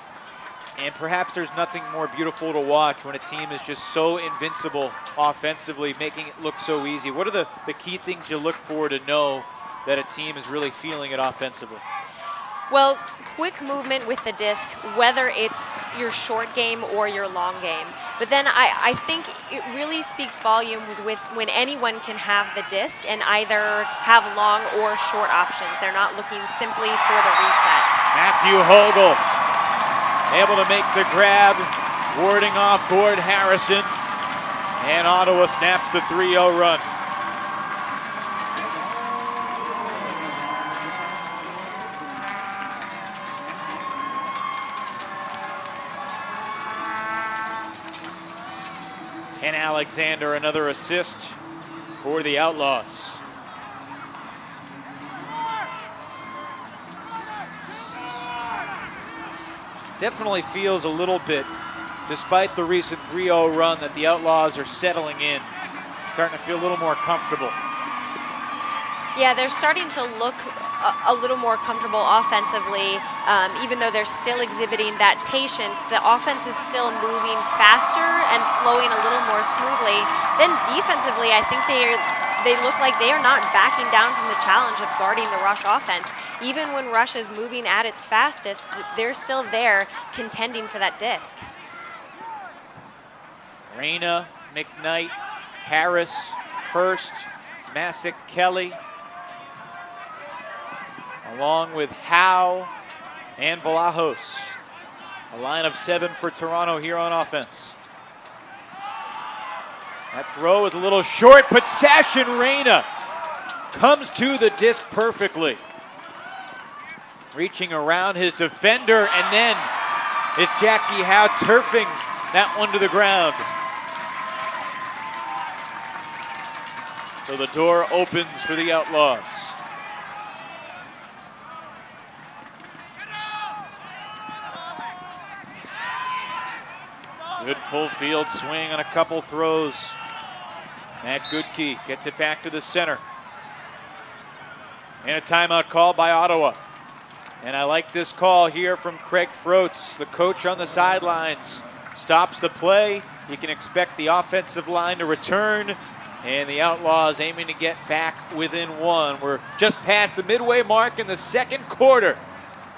and perhaps there's nothing more beautiful to watch when a team is just so invincible offensively, making it look so easy. What are the key things you look for to know that a team is really feeling it offensively? Well, quick movement with the disc, whether it's your short game or your long game. But then I think it really speaks volumes with when anyone can have the disc and either have long or short options. They're not looking simply for the reset. Matthew Hogle able to make the grab, warding off Gord Harrison, and Ottawa snaps the 3-0 run. And Alexander, another assist for the Outlaws. Definitely feels a little bit, despite the recent 3-0 run, that the Outlaws are settling in, starting to feel a little more comfortable. Yeah, they're starting to look a little more comfortable offensively, even though they're still exhibiting that patience. The offense is still moving faster and flowing a little more smoothly. Then defensively, I think they look like they are not backing down from the challenge of guarding the Rush offense. Even when Rush is moving at its fastest, they're still there contending for that disc. Reyna, McKnight, Harris, Hurst, Masick, Kelly, along with Howe and Vlahos. A line of 7 for Toronto here on offense. That throw is a little short, but Sachin Reyna comes to the disc perfectly. Reaching around his defender, and then it's Jackie Howe turfing that one to the ground. So the door opens for the Outlaws. Good full field swing on a couple throws. Matt Goodkey gets it back to the center. And a timeout call by Ottawa. And I like this call here from Craig Froats, the coach on the sidelines. Stops the play. You can expect the offensive line to return. And the Outlaws aiming to get back within 1. We're just past the midway mark in the second quarter.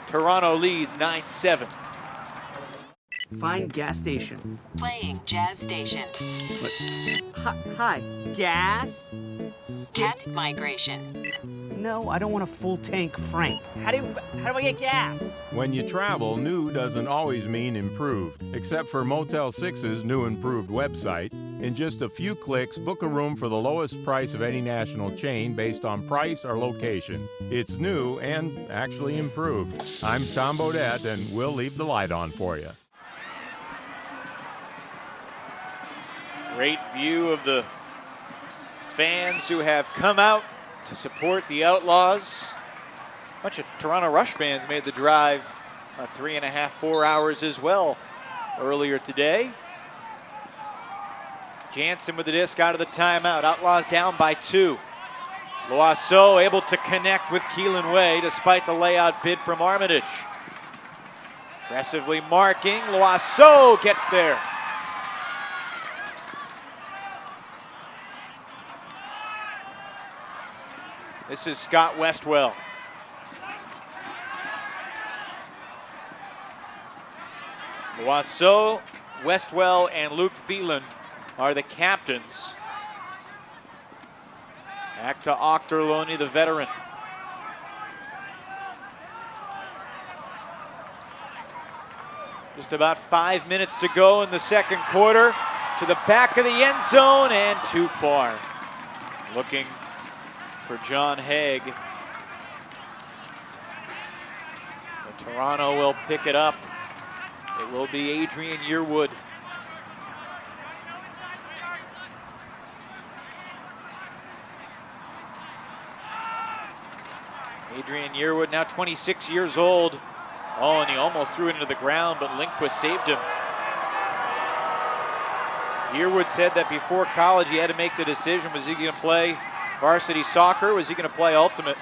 Toronto leads 9-7. Find gas station. Playing Jazz Station. Hi, gas? Cat migration. No, I don't want a full tank Frank. How do I get gas? When you travel, new doesn't always mean improved, except for Motel 6's new improved website. In just a few clicks, book a room for the lowest price of any national chain based on price or location. It's new and actually improved. I'm Tom Bodette, and we'll leave the light on for you. Great view of the fans who have come out to support the Outlaws. A bunch of Toronto Rush fans made the drive 3.5, 4 hours as well earlier today. Jansen with the disc out of the timeout. Outlaws down by 2. Loiseau able to connect with Keelan Way despite the layout bid from Armitage. Aggressively marking. Loiseau gets there. This is Scott Westwell. Loiseau, Westwell, and Luke Phelan are the captains. Back to Ochterlony, the veteran. Just about 5 minutes to go in the second quarter. To the back of the end zone and too far. Looking for John Haig. So Toronto will pick it up. It will be Adrian Yearwood. Adrian Yearwood, now 26 years old. Oh, and he almost threw it into the ground, but Lindquist saved him. Yearwood said that before college he had to make the decision, was he going to play varsity soccer, was he going to play ultimate?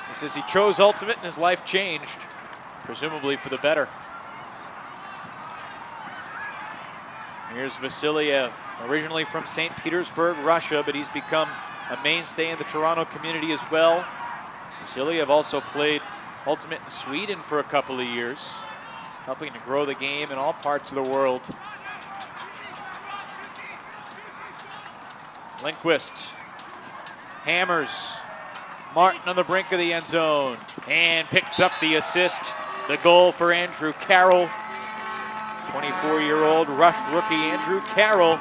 He says he chose ultimate and his life changed, presumably for the better. Here's Vasiliev, originally from St. Petersburg, Russia, but he's become a mainstay in the Toronto community as well. Vasiliev also played ultimate in Sweden for a couple of years, helping to grow the game in all parts of the world. Lindquist hammers Martin on the brink of the end zone and picks up the assist. The goal for Andrew Carroll. 24-year-old Rush rookie Andrew Carroll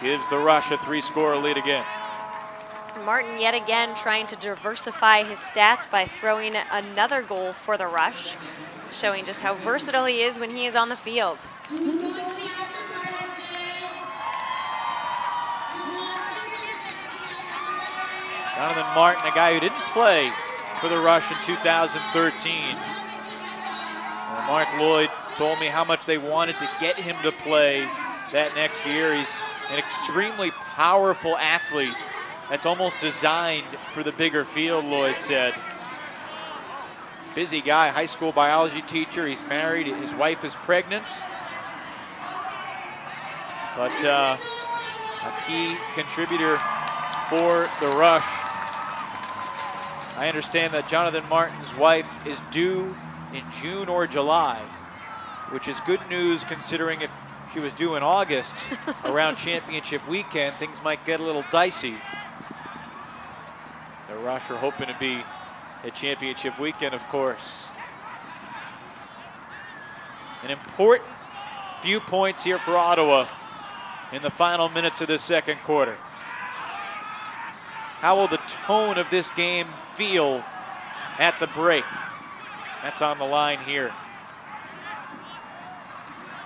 gives the Rush a 3-score lead again. Martin yet again trying to diversify his stats by throwing another goal for the Rush, showing just how versatile he is when he is on the field. Jonathan Martin, a guy who didn't play for the Rush in 2013. Mark Lloyd told me how much they wanted to get him to play that next year. He's an extremely powerful athlete that's almost designed for the bigger field, Lloyd said. Busy guy, high school biology teacher. He's married, his wife is pregnant. But a key contributor for the Rush. I understand that Jonathan Martin's wife is due in June or July, which is good news considering if she was due in August around championship weekend, things might get a little dicey. The Rush are hoping to be at championship weekend, of course. An important few points here for Ottawa in the final minutes of the second quarter. How will the tone of this game feel at the break? That's on the line here.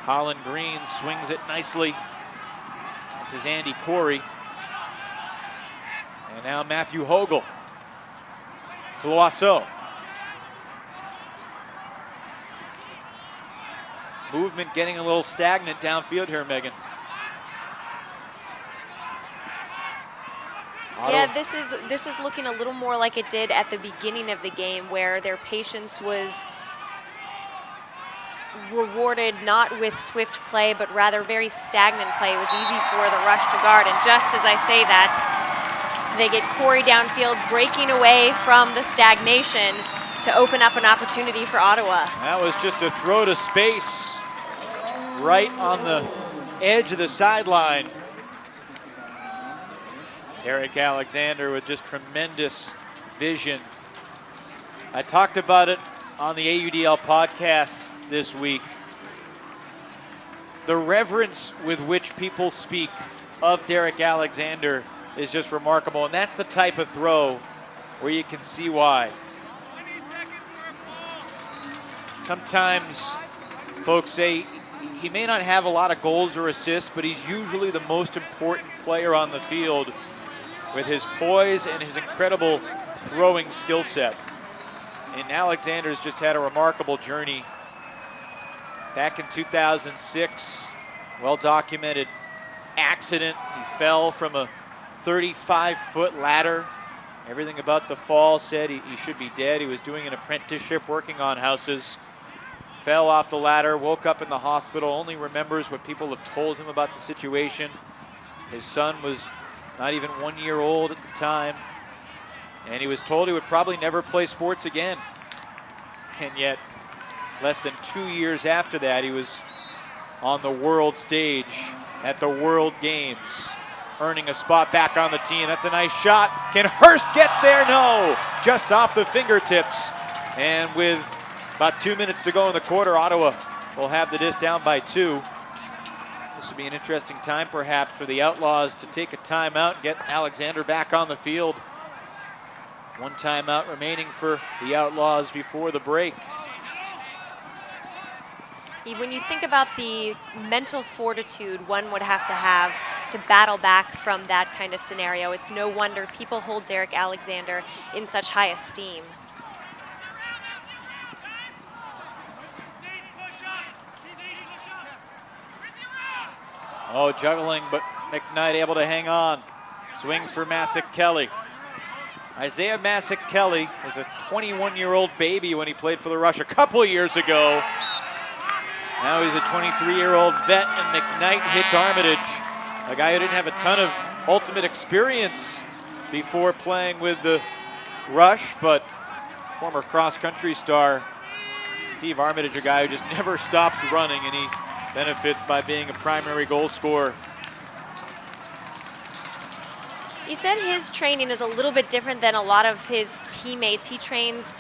Colin Green swings it nicely. This is Andy Corey. And now Matthew Hogle to Loiseau. Movement getting a little stagnant downfield here, Megan. Yeah, this is looking a little more like it did at the beginning of the game, where their patience was rewarded not with swift play, but rather very stagnant play. It was easy for the Rush to guard, and just as I say that, they get Corey downfield breaking away from the stagnation to open up an opportunity for Ottawa. That was just a throw to space right on the edge of the sideline. Derek Alexander with just tremendous vision. I talked about it on the AUDL podcast this week. The reverence with which people speak of Derek Alexander is just remarkable, and that's the type of throw where you can see why. Sometimes folks say he may not have a lot of goals or assists, but he's usually the most important player on the field. with his poise and his incredible throwing skill set. And Alexander's just had a remarkable journey. Back in 2006, well-documented accident. He fell from a 35-foot ladder. Everything about the fall said he should be dead. He was doing an apprenticeship working on houses. Fell off the ladder, woke up in the hospital, only remembers what people have told him about the situation. His son was not even 1 year old at the time, and he was told he would probably never play sports again. And yet, less than 2 years after that, he was on the world stage at the World Games, earning a spot back on the team. That's a nice shot. Can Hurst get there? No, just off the fingertips. And with about 2 minutes to go in the quarter, Ottawa will have the disc down by 2. This would be an interesting time perhaps for the Outlaws to take a timeout and get Alexander back on the field. One timeout remaining for the Outlaws before the break. When you think about the mental fortitude one would have to battle back from that kind of scenario, it's no wonder people hold Derek Alexander in such high esteem. Oh, juggling, but McKnight able to hang on. Swings for Masek-Kelly. Isaiah Masek-Kelly was a 21-year-old baby when he played for the Rush a couple years ago. Now he's a 23-year-old vet, and McKnight hits Armitage, a guy who didn't have a ton of ultimate experience before playing with the Rush, but former cross-country star Steve Armitage, a guy who just never stops running, and he benefits by being a primary goal scorer. He said his training is a little bit different than a lot of his teammates. He trains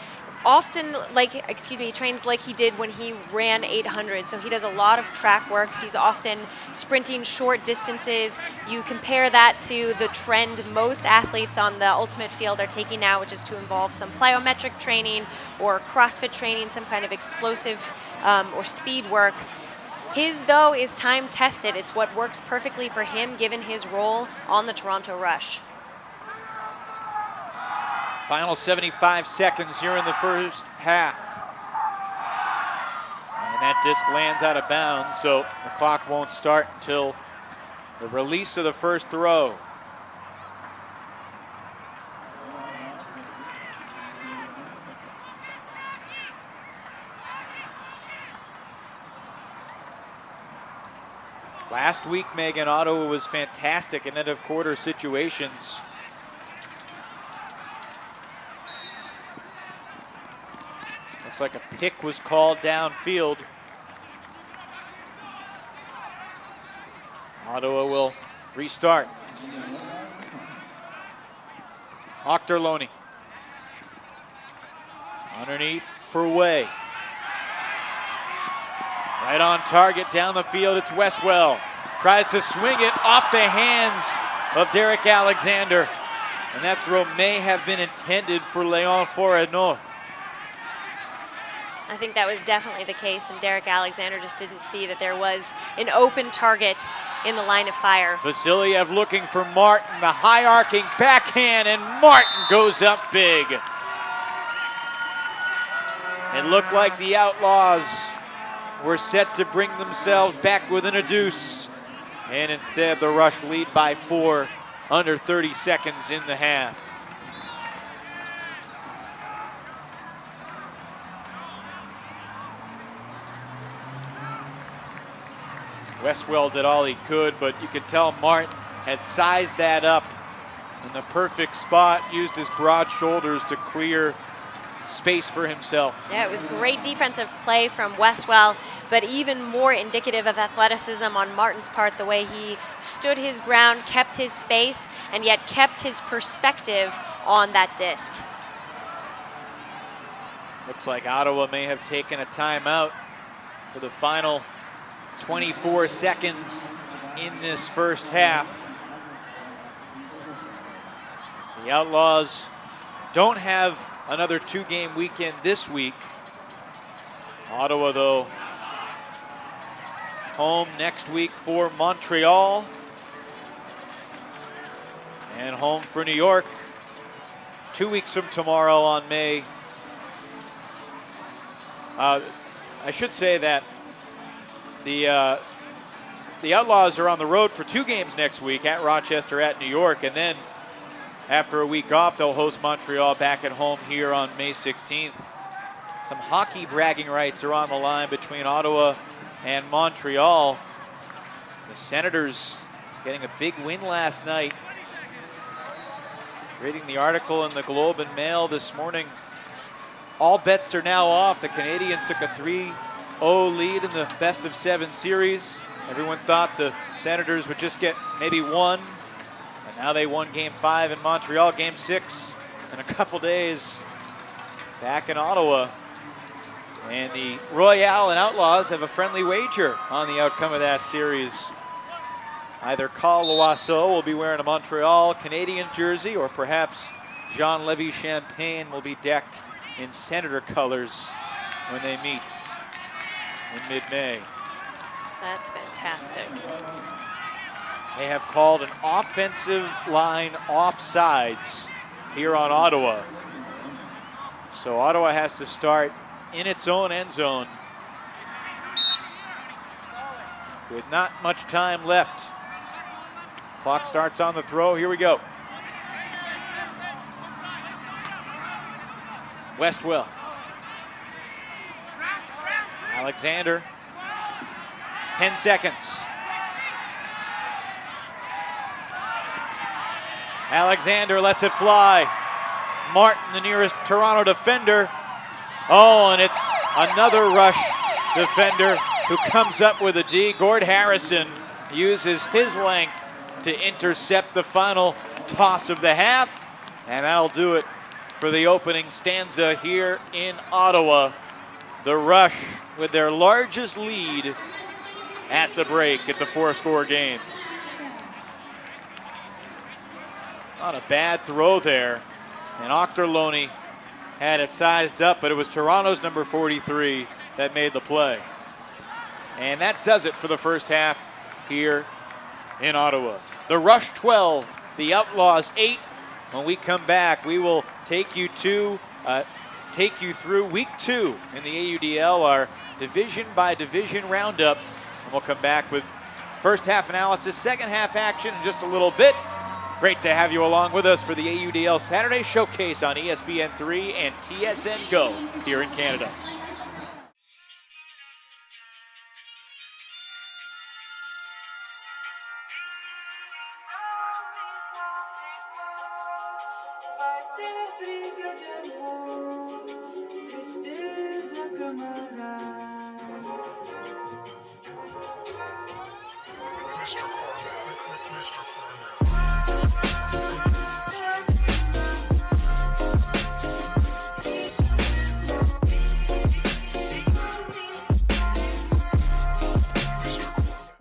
often he trains like he did when he ran 800. So he does a lot of track work. He's often sprinting short distances. You compare that to the trend most athletes on the ultimate field are taking now, which is to involve some plyometric training or CrossFit training, some kind of explosive or speed work. His, though, is time tested. It's what works perfectly for him given his role on the Toronto Rush. Final 75 seconds here in the first half. And that disc lands out of bounds, so the clock won't start until the release of the first throw. Last week, Megan, Ottawa was fantastic in end-of-quarter situations. Looks like a pick was called downfield. Ottawa will restart. Ochterlony. Underneath for Way. Right on target down the field, it's Westwell. Tries to swing it off the hands of Derek Alexander. And that throw may have been intended for Leon Fourneau. I think that was definitely the case, and Derek Alexander just didn't see that there was an open target in the line of fire. Vasiliev looking for Martin, the high arcing backhand, and Martin goes up big. It looked like the Outlaws were set to bring themselves back within a deuce. And instead, the Rush lead by 4, under 30 seconds in the half. Westwell did all he could, but you could tell Martin had sized that up in the perfect spot, used his broad shoulders to clear space for himself. Yeah, it was great defensive play from Westwell, but even more indicative of athleticism on Martin's part, the way he stood his ground, kept his space, and yet kept his perspective on that disc. Looks like Ottawa may have taken a timeout for the final 24 seconds in this first half. The Outlaws don't have another 2-game weekend this week. Ottawa, though, home next week for Montreal. And home for New York 2 weeks from tomorrow on May. I should say that the Outlaws are on the road for 2 games next week, at Rochester, at New York, and then after a week off, they'll host Montreal back at home here on May 16th. Some hockey bragging rights are on the line between Ottawa and Montreal. The Senators getting a big win last night. Reading the article in the Globe and Mail this morning, all bets are now off. The Canadiens took a 3-0 lead in the best-of-7 series. Everyone thought the Senators would just get maybe one. And now they won Game 5 in Montreal, Game 6 in a couple days back in Ottawa. And the Royale and Outlaws have a friendly wager on the outcome of that series. Either Carl Loiseau will be wearing a Montreal Canadian jersey, or perhaps Jean-Lévis Champagne will be decked in Senator colors when they meet in mid-May. That's fantastic. They have called an offensive line offsides here on Ottawa. So Ottawa has to start in its own end zone with not much time left. Clock starts on the throw. Here we go. Westwell. Alexander. 10 seconds. Alexander lets it fly. Martin, the nearest Toronto defender. Oh, and it's another rush defender who comes up with a D. Gord Harrison uses his length to intercept the final toss of the half, and that'll do it for the opening stanza here in Ottawa. The Rush with their largest lead at the break. It's a 4-score game. Not a bad throw there, and Ochterlony had it sized up, but it was Toronto's number 43 that made the play. And that does it for the first half here in Ottawa. The Rush 12, the Outlaws 8. When we come back, we will take you through week 2 in the AUDL, our division by division roundup. And we'll come back with first half analysis, second half action in just a little bit. Great to have you along with us for the AUDL Saturday Showcase on ESPN3 and TSN Go here in Canada.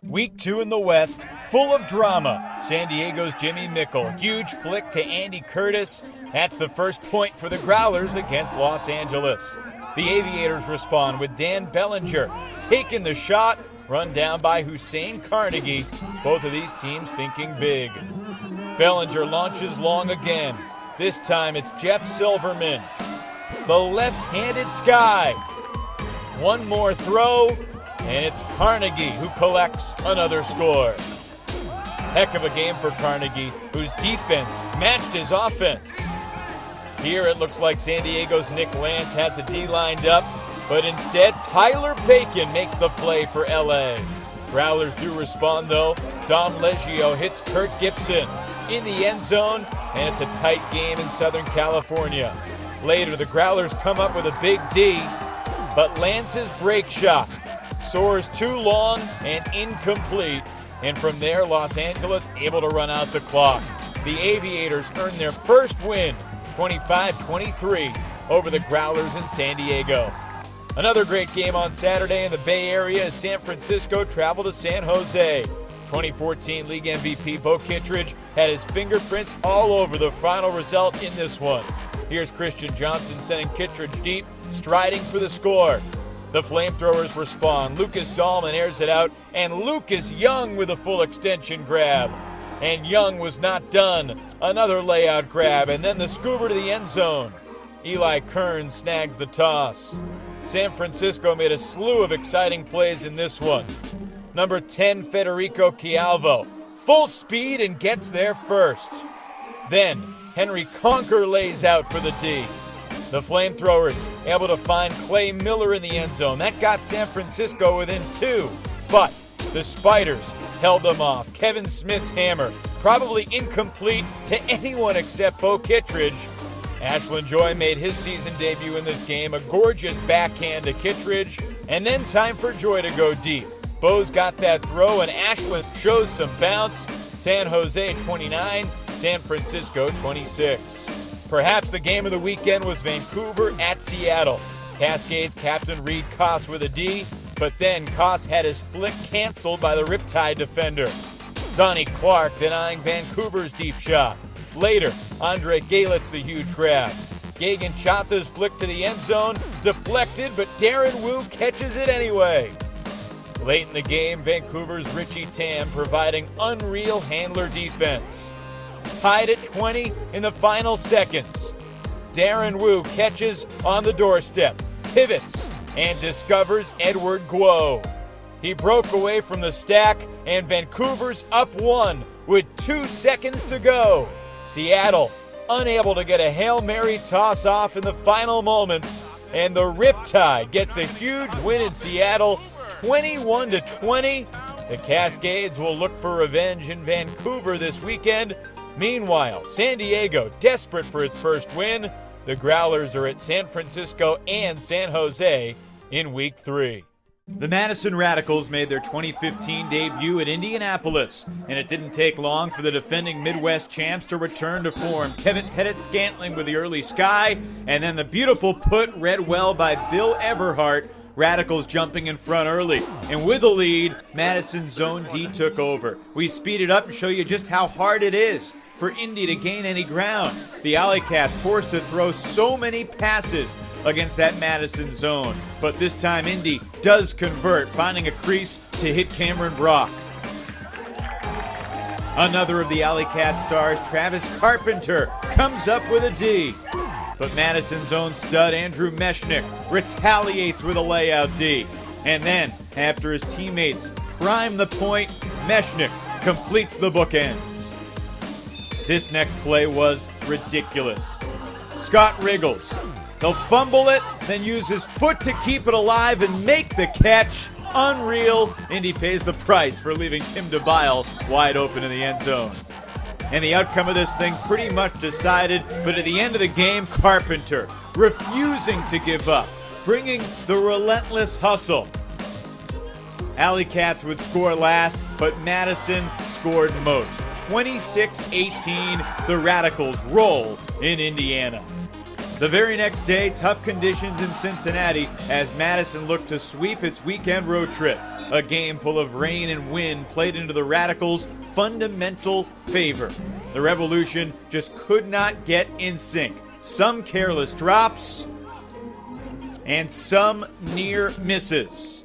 Week 2 in the West, full of drama. San Diego's Jimmy Mickle, huge flick to Andy Curtis. That's the first point for the Growlers against Los Angeles. The Aviators respond with Dan Bellinger taking the shot, run down by Hussein Carnegie. Both of these teams thinking big. Bellinger launches long again. This time it's Jeff Silverman. The left-handed Sky. One more throw, and it's Carnegie who collects another score. Heck of a game for Carnegie, whose defense matched his offense. Here it looks like San Diego's Nick Lance has the D lined up, but instead Tyler Bacon makes the play for LA. Growlers do respond though. Dom Leggio hits Kurt Gibson in the end zone, and it's a tight game in Southern California. Later, the Growlers come up with a big D, but Lance's break shot soars too long and incomplete, and from there, Los Angeles able to run out the clock. The Aviators earn their first win, 25-23, over the Growlers in San Diego. Another great game on Saturday in the Bay Area as San Francisco traveled to San Jose. 2014 League MVP Bo Kittredge had his fingerprints all over the final result in this one. Here's Christian Johnson sending Kittredge deep, striding for the score. The FlameThrowers respond. Lucas Dahlman airs it out, and Lucas Young with a full extension grab. and Young was not done. Another layout grab, and then the scoober to the end zone. Eli Kern snags the toss. San Francisco made a slew of exciting plays in this one. Number 10, Federico Chialvo, full speed and gets there first. Then Henry Conker lays out for the D. The FlameThrowers able to find Clay Miller in the end zone. That got San Francisco within 2, but the Spiders held them off. Kevin Smith's hammer, probably incomplete to anyone except Bo Kittredge. Ashland Joy made his season debut in this game, a gorgeous backhand to Kittredge, and then time for Joy to go deep. Bo's got that throw, and Ashland shows some bounce. San Jose 29, San Francisco 26. Perhaps the game of the weekend was Vancouver at Seattle. Cascades captain Reed Koss with a D, but then Koss had his flick canceled by the Riptide defender. Donnie Clark denying Vancouver's deep shot. Later, Andre Galitz the huge grab. Gagan Chatha's flick to the end zone, deflected, but Darren Wu catches it anyway. Late in the game, Vancouver's Richie Tam providing unreal handler defense. Tied at 20 in the final seconds. Darren Wu catches on the doorstep, pivots, and discovers Edward Guo. He broke away from the stack, and Vancouver's up 1 with 2 seconds to go. Seattle unable to get a Hail Mary toss off in the final moments, and the Riptide gets a huge win in Seattle, 21-20. The Cascades will look for revenge in Vancouver this weekend. Meanwhile, San Diego, desperate for its first win. The Growlers are at San Francisco and San Jose in Week 3. The Madison Radicals made their 2015 debut at Indianapolis, and it didn't take long for the defending Midwest champs to return to form. Kevin Pettit-Scantling with the early sky, and then the beautiful put read well by Bill Everhart. Radicals jumping in front early, and with the lead, Madison's Zone D took over. We speed it up and show you just how hard it is for Indy to gain any ground. The AlleyCats forced to throw so many passes against that Madison zone, but this time Indy does convert, finding a crease to hit Cameron Brock. Another of the AlleyCats stars, Travis Carpenter, comes up with a D. But Madison's own stud, Andrew Mechanix, retaliates with a layout D. And then, after his teammates prime the point, Mechanix completes the bookends. This next play was ridiculous. Scott Riggles. He'll fumble it, then use his foot to keep it alive and make the catch. Unreal. Indy pays the price for leaving Tim DeBile wide open in the end zone. And the outcome of this thing pretty much decided, but at the end of the game, Carpenter refusing to give up, bringing the relentless hustle. AlleyCats would score last, but Madison scored most. 26-18, the Radicals roll in Indiana. The very next day, tough conditions in Cincinnati as Madison looked to sweep its weekend road trip. A game full of rain and wind played into the Radicals' fundamental favor. The Revolution just could not get in sync. Some careless drops and some near misses.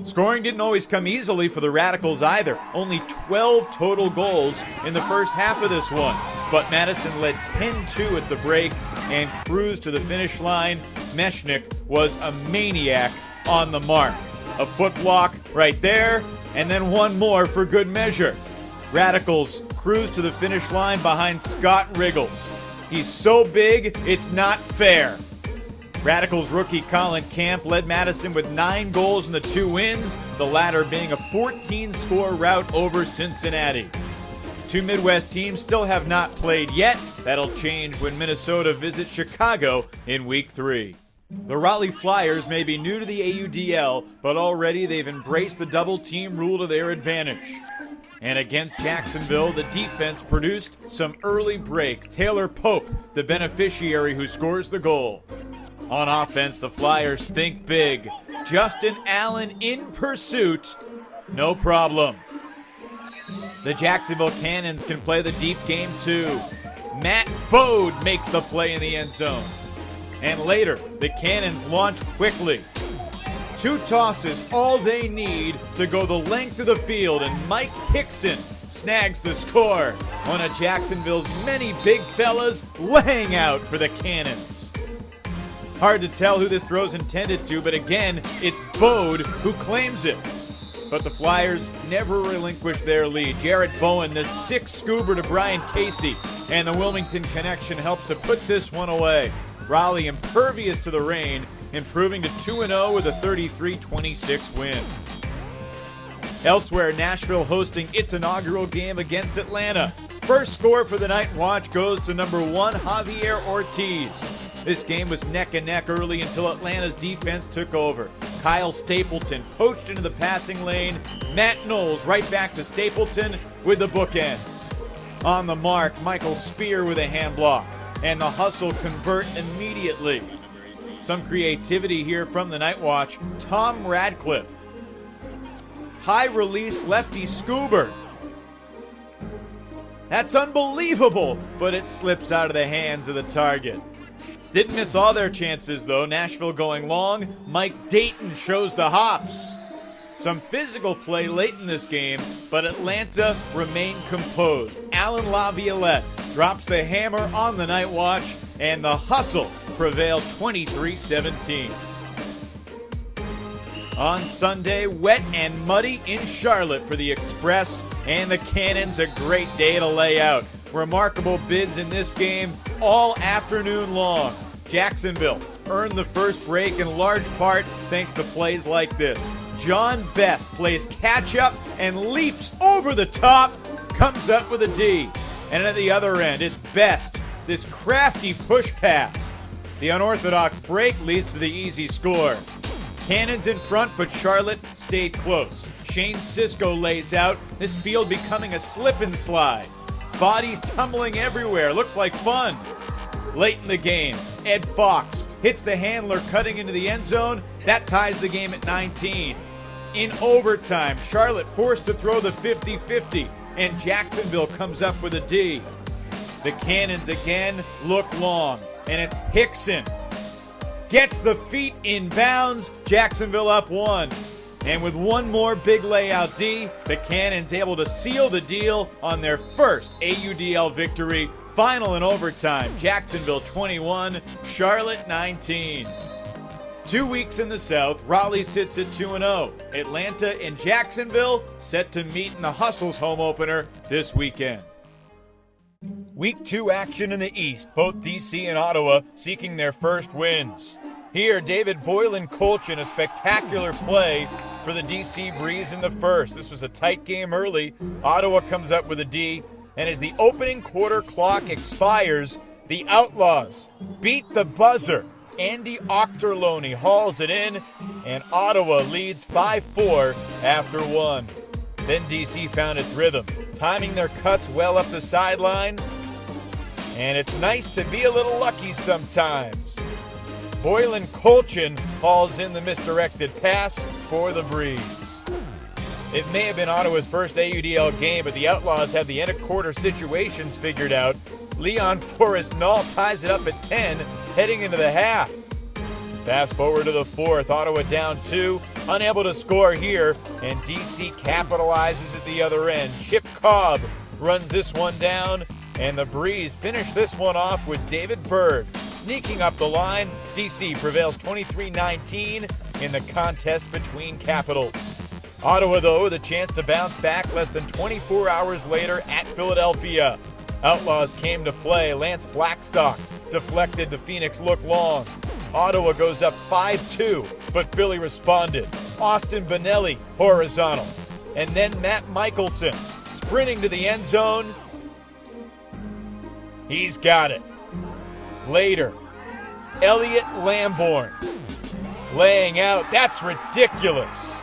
Scoring didn't always come easily for the Radicals either. Only 12 total goals in the first half of this one. But Madison led 10-2 at the break and cruised to the finish line. Mechanix was a maniac on the mark. A foot block right there, and then one more for good measure. Radicals cruise to the finish line behind Scott Riggles. He's so big, it's not fair. Radicals rookie Colin Camp led Madison with 9 goals in the 2 wins, the latter being a 14-score rout over Cincinnati. 2 Midwest teams still have not played yet. That'll change when Minnesota visits Chicago in Week 3. The Raleigh Flyers may be new to the AUDL, but already they've embraced the double-team rule to their advantage. And against Jacksonville, the defense produced some early breaks. Taylor Pope, the beneficiary who scores the goal. On offense, the Flyers think big. Justin Allen in pursuit. No problem. The Jacksonville Cannons can play the deep game too. Matt Bode makes the play in the end zone. And later, the Cannons launch quickly. 2 tosses, all they need to go the length of the field, and Mike Hickson snags the score. One of Jacksonville's many big fellas laying out for the Cannons. Hard to tell who this throw's intended to, but again, it's Bode who claims it. But the Flyers never relinquish their lead. Jarrett Bowen, the 6th scoober to Brian Casey, and the Wilmington connection helps to put this one away. Raleigh impervious to the rain, improving to 2-0 with a 33-26 win. Elsewhere, Nashville hosting its inaugural game against Atlanta. First score for the NightWatch goes to number 1, Javier Ortiz. This game was neck and neck early until Atlanta's defense took over. Kyle Stapleton poached into the passing lane. Matt Knowles right back to Stapleton with the bookends. On the mark, Michael Spear with a hand block. And the hustle convert immediately. Some creativity here from the NightWatch. Tom Radcliffe. High release lefty scoober. That's unbelievable, but it slips out of the hands of the target. Didn't miss all their chances, though. Nashville going long. Mike Dayton shows the hops. Some physical play late in this game, but Atlanta remained composed. Alan Laviolette drops the hammer on the NightWatch, and the hustle prevailed 23-17. On Sunday, wet and muddy in Charlotte for the Express, and the Cannons a great day to lay out. Remarkable bids in this game all afternoon long. Jacksonville earned the first break in large part thanks to plays like this. John Best plays catch-up and leaps over the top, comes up with a D. And at the other end, it's Best, this crafty push pass. The unorthodox break leads to the easy score. Cannons in front, but Charlotte stayed close. Shane Sisco lays out, this field becoming a slip and slide. Bodies tumbling everywhere, looks like fun. Late in the game, Ed Fox hits the handler cutting into the end zone. That ties the game at 19. In overtime, Charlotte forced to throw the 50-50, and Jacksonville comes up with a D. The Cannons again look long, and it's Hickson. Gets the feet in bounds, Jacksonville up 1. And with one more big layout D, the Cannons able to seal the deal on their first AUDL victory. Final in overtime, Jacksonville 21, Charlotte 19. 2 weeks in the South, Raleigh sits at 2-0. Atlanta and Jacksonville set to meet in the Hustle's home opener this weekend. Week 2 action in the East, both DC and Ottawa seeking their first wins. Here, David Boylan-Colchin, a spectacular play for the DC Breeze in the first. This was a tight game early. Ottawa comes up with a D, and as the opening quarter clock expires, the Outlaws beat the buzzer. Andy Ochterlony hauls it in, and Ottawa leads 5-4 after 1. Then DC found its rhythm, timing their cuts well up the sideline, and it's nice to be a little lucky sometimes. Boylan-Colchin hauls in the misdirected pass for the Breeze. It may have been Ottawa's first AUDL game, but the Outlaws have the end-of-quarter situations figured out. Leon Forrest-Null ties it up at 10, heading into the half. Fast forward to the fourth, Ottawa down 2, unable to score here, and DC capitalizes at the other end. Chip Cobb runs this one down, and the Breeze finish this one off with David Berg sneaking up the line. DC prevails 23-19 in the contest between Capitals. Ottawa, though, with a chance to bounce back less than 24 hours later at Philadelphia. Outlaws came to play. Lance Blackstock deflected the Phoenix look long. Ottawa goes up 5-2, but Philly responded. Austin Bonelli horizontal. And then Matt Michelson sprinting to the end zone. He's got it. Later, Elliot Lambourne laying out. That's ridiculous.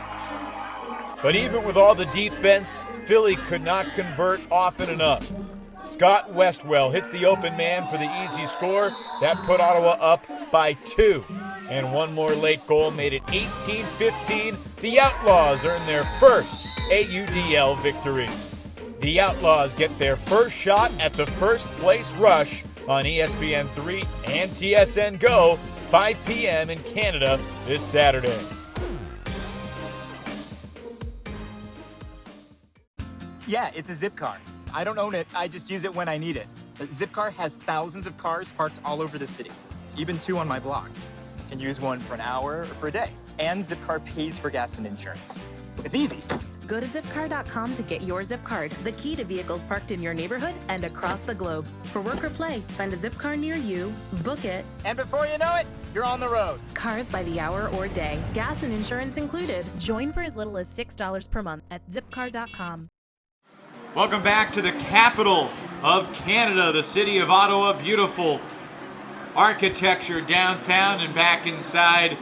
But even with all the defense, Philly could not convert often enough. Scott Westwell hits the open man for the easy score. That put Ottawa up by 2. And one more late goal made it 18-15. The Outlaws earn their first AUDL victory. The Outlaws get their first shot at the first place rush on ESPN3 and TSN Go, 5 p.m. in Canada this Saturday. Yeah, it's a zip car. I don't own it, I just use it when I need it. Zipcar has thousands of cars parked all over the city, even 2 on my block. You can use one for an hour or for a day. And Zipcar pays for gas and insurance. It's easy. Go to zipcar.com to get your zip card, the key to vehicles parked in your neighborhood and across the globe. For work or play, find a zip car near you, book it, And before you know it, you're on the road. cars by the hour or day, gas and insurance included. Join for as little as $6 per month at zipcar.com. Welcome back to the capital of Canada, the city of Ottawa. Beautiful architecture downtown and back inside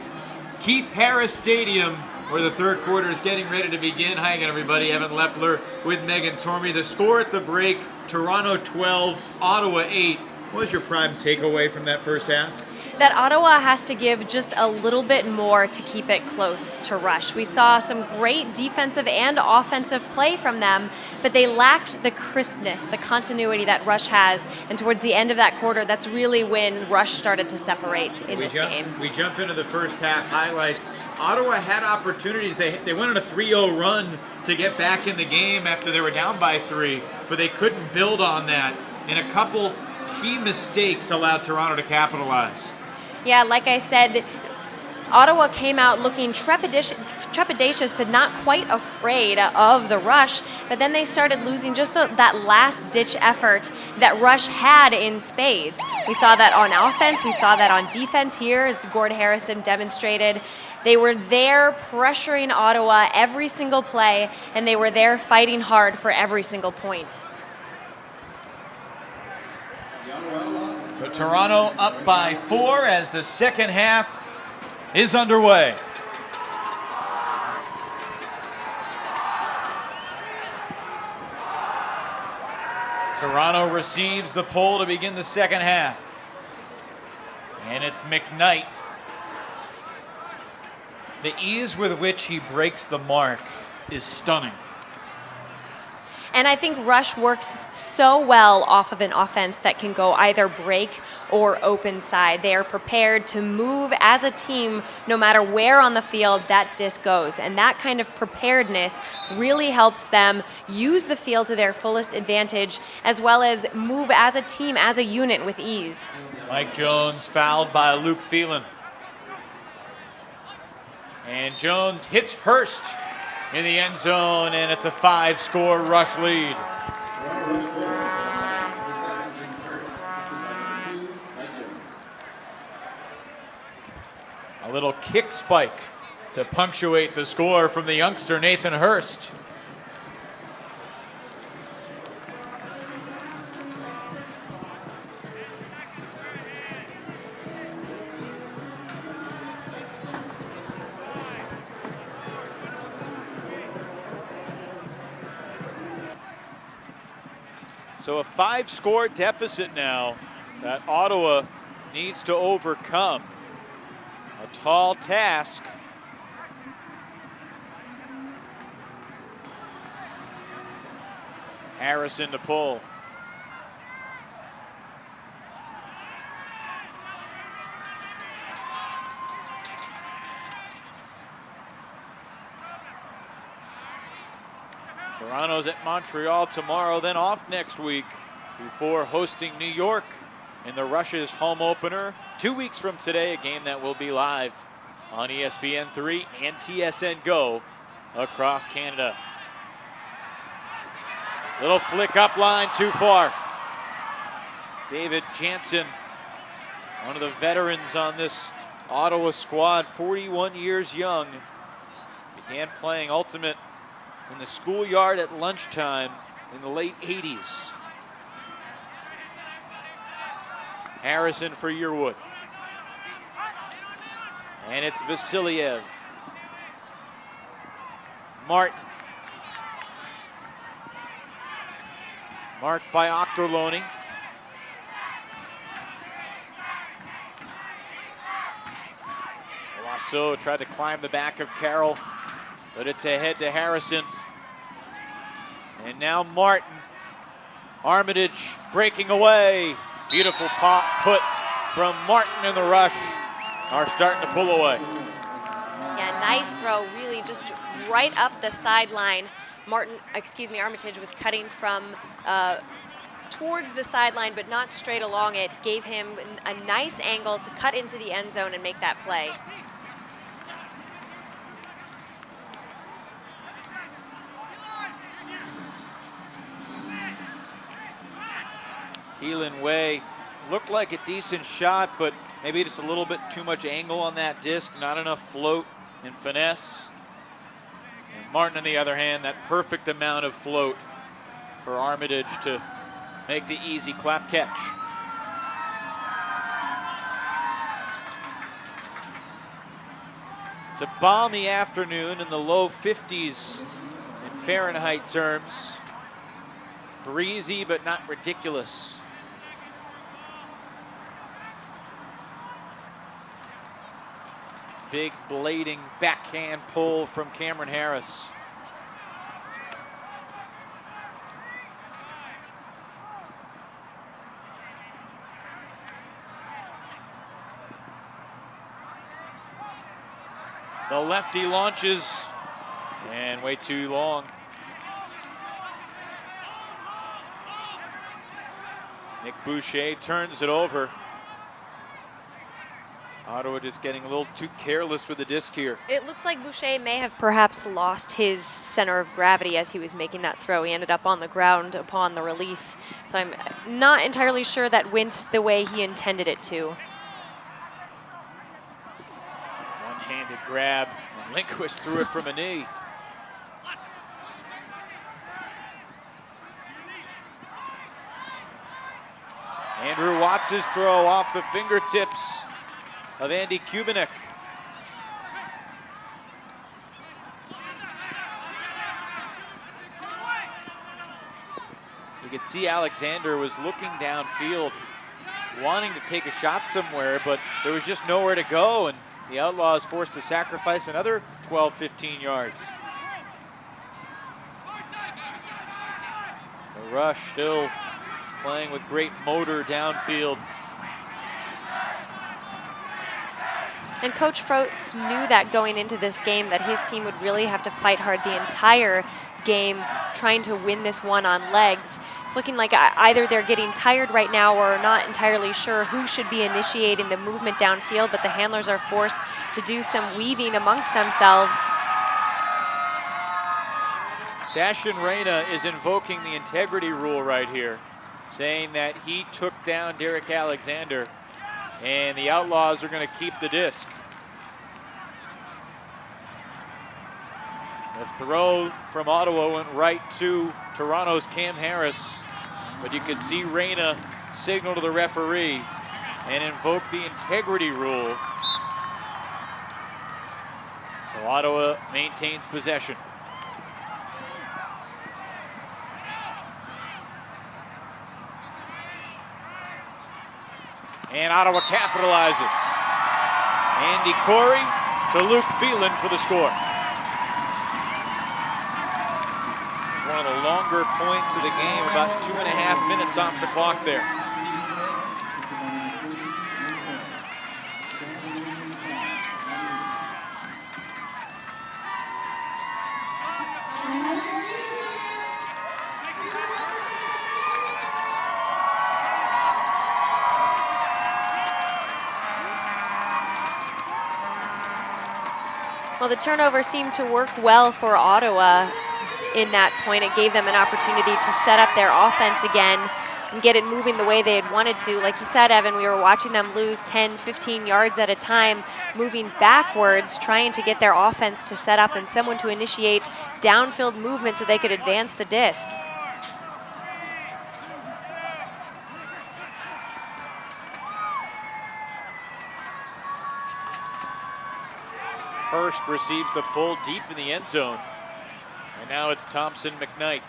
Keith Harris Stadium, where the third quarter is getting ready to begin. Hi again, everybody. Evan Lepler with Megan Tormey. The score at the break, Toronto 12, Ottawa 8. What was your prime takeaway from that first half? That Ottawa has to give just a little bit more to keep it close to Rush. We saw some great defensive and offensive play from them, but they lacked the crispness, the continuity that Rush has. And towards the end of that quarter, that's really when Rush started to separate in this game. We jump into the first half highlights. Ottawa had opportunities. They went on a 3-0 run to get back in the game after they were down by 3, but they couldn't build on that. And a couple key mistakes allowed Toronto to capitalize. Yeah, like I said, Ottawa came out looking trepidatious, but not quite afraid of the Rush. But then they started losing just that last-ditch effort that Rush had in spades. We saw that on offense. We saw that on defense here, as Gord Harrison demonstrated. They were there pressuring Ottawa every single play, and they were there fighting hard for every single point. So Toronto up by 4 as the second half is underway. Toronto receives the pull to begin the second half. And it's McKnight. The ease with which he breaks the mark is stunning. And I think Rush works so well off of an offense that can go either break or open side. They are prepared to move as a team no matter where on the field that disc goes. And that kind of preparedness really helps them use the field to their fullest advantage, as well as move as a team, as a unit with ease. Mike Jones fouled by Luke Phelan. And Jones hits Hurst in the end zone, and it's a 5-score Rush lead. A little kick spike to punctuate the score from the youngster Nathan Hurst. So a 5-score deficit now that Ottawa needs to overcome. A tall task. Harrison to pull. Toronto's at Montreal tomorrow, then off next week before hosting New York in the Rush's home opener 2 weeks from today, a game that will be live on ESPN3 and TSN Go across Canada. Little flick up line, too far. David Jansen, one of the veterans on this Ottawa squad, 41 years young, began playing Ultimate in the schoolyard at lunchtime in the late 80s. Harrison for Yearwood. And it's Vasiliev. Martin. Marked by Octorloni. Lasso tried to climb the back of Carroll, but it's ahead to Harrison. And now Martin. Armitage breaking away. Beautiful put from Martin, and the Rush are starting to pull away. Yeah, nice throw, really just right up the sideline. Armitage was cutting from towards the sideline, but not straight along it. Gave him a nice angle to cut into the end zone and make that play. Keelan Way looked like a decent shot, but maybe just a little bit too much angle on that disc, not enough float and finesse. And Martin, on the other hand, that perfect amount of float for Armitage to make the easy clap catch. It's a balmy afternoon in the low 50s in Fahrenheit terms. Breezy, but not ridiculous. Big blading backhand pull from Cameron Harris. The lefty launches, and way too long. Nick Boucher turns it over. Ottawa just getting a little too careless with the disc here. It looks like Boucher may have perhaps lost his center of gravity as he was making that throw. He ended up on the ground upon the release. So I'm not entirely sure that went the way he intended it to. One-handed grab, and Lindquist threw it from a knee. Andrew Watts' throw off the fingertips of Andy Kubinik. You could see Alexander was looking downfield, wanting to take a shot somewhere, but there was just nowhere to go, and the Outlaws forced to sacrifice another 12, 15 yards. The rush still playing with great motor downfield. And Coach Froats knew that going into this game that his team would really have to fight hard the entire game trying to win this one on legs. It's looking like either they're getting tired right now or not entirely sure who should be initiating the movement downfield, but the handlers are forced to do some weaving amongst themselves. Sachin Reyna is invoking the integrity rule right here, saying that he took down Derek Alexander, and the Outlaws are going to keep the disc. The throw from Ottawa went right to Toronto's Cam Harris, but you could see Reyna signal to the referee and invoke the integrity rule. So Ottawa maintains possession. And Ottawa capitalizes. Andy Corey to Luke Phelan for the score. It's one of the longer points of the game, about 2.5 minutes off the clock there. Well, the turnover seemed to work well for Ottawa in that point. It gave them an opportunity to set up their offense again and get it moving the way they had wanted to. Like you said, Evan, we were watching them lose 10, 15 yards at a time, moving backwards, trying to get their offense to set up and someone to initiate downfield movement so they could advance the disc. Hurst receives the pull deep in the end zone. And now it's Thompson McKnight.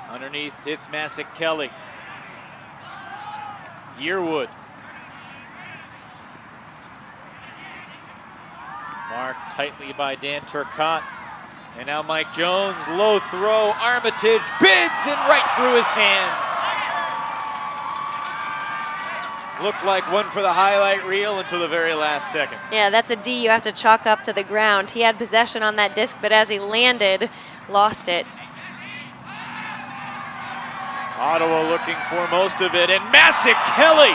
Underneath, it's Masik Kelly. Yearwood. Marked tightly by Dan Turcotte. And now Mike Jones, low throw, Armitage bids and right through his hands. Looked like one for the highlight reel until the very last second. Yeah, that's a D you have to chalk up to the ground. He had possession on that disc, but as he landed, lost it. Ottawa looking for most of it, and Kelly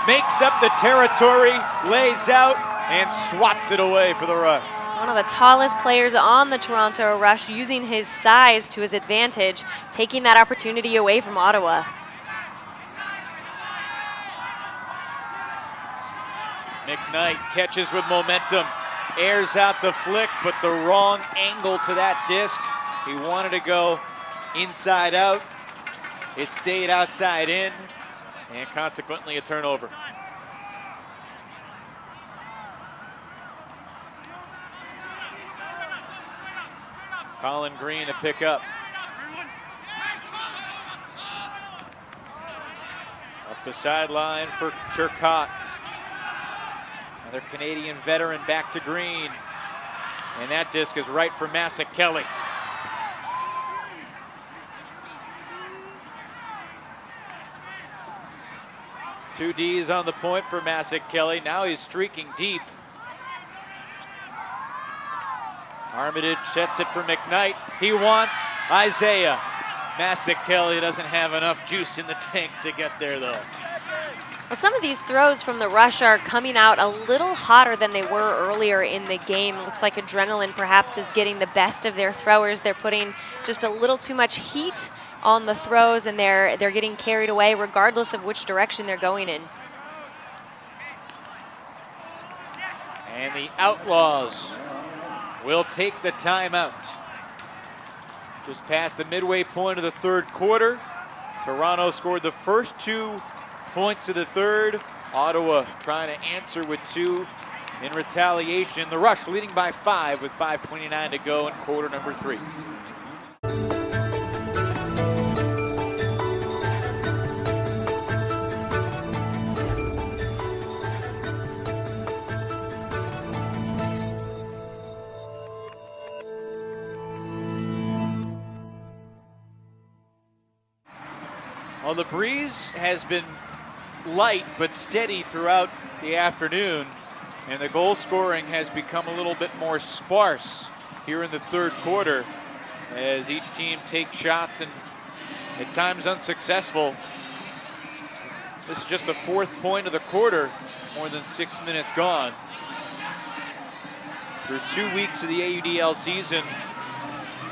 makes up the territory, lays out, and swats it away for the Rush. One of the tallest players on the Toronto Rush, using his size to his advantage, taking that opportunity away from Ottawa. McKnight catches with momentum, airs out the flick, but the wrong angle to that disc. He wanted to go inside out. It stayed outside in, and consequently a turnover. Colin Green to pick up. Up the sideline for Turcotte. Another Canadian veteran back to Green. And that disc is right for Kelly. Two Ds on the point for Kelly. Now he's streaking deep. Armitage sets it for McKnight. He wants Isaiah. Kelly doesn't have enough juice in the tank to get there, though. Well, some of these throws from the Rush are coming out a little hotter than they were earlier in the game. Looks like adrenaline perhaps is getting the best of their throwers. They're putting just a little too much heat on the throws, and they're getting carried away regardless of which direction they're going in. And the Outlaws will take the timeout. Just past the midway point of the third quarter. Toronto scored the first 2 points of the third. Ottawa trying to answer with 2 in retaliation. The Rush leading by 5 with 5:29 to go in quarter number 3. Well, the breeze has been light but steady throughout the afternoon, and the goal scoring has become a little bit more sparse here in the third quarter as each team takes shots and at times unsuccessful. This is just the 4th point of the quarter, more than 6 minutes gone. Through 2 weeks of the AUDL season,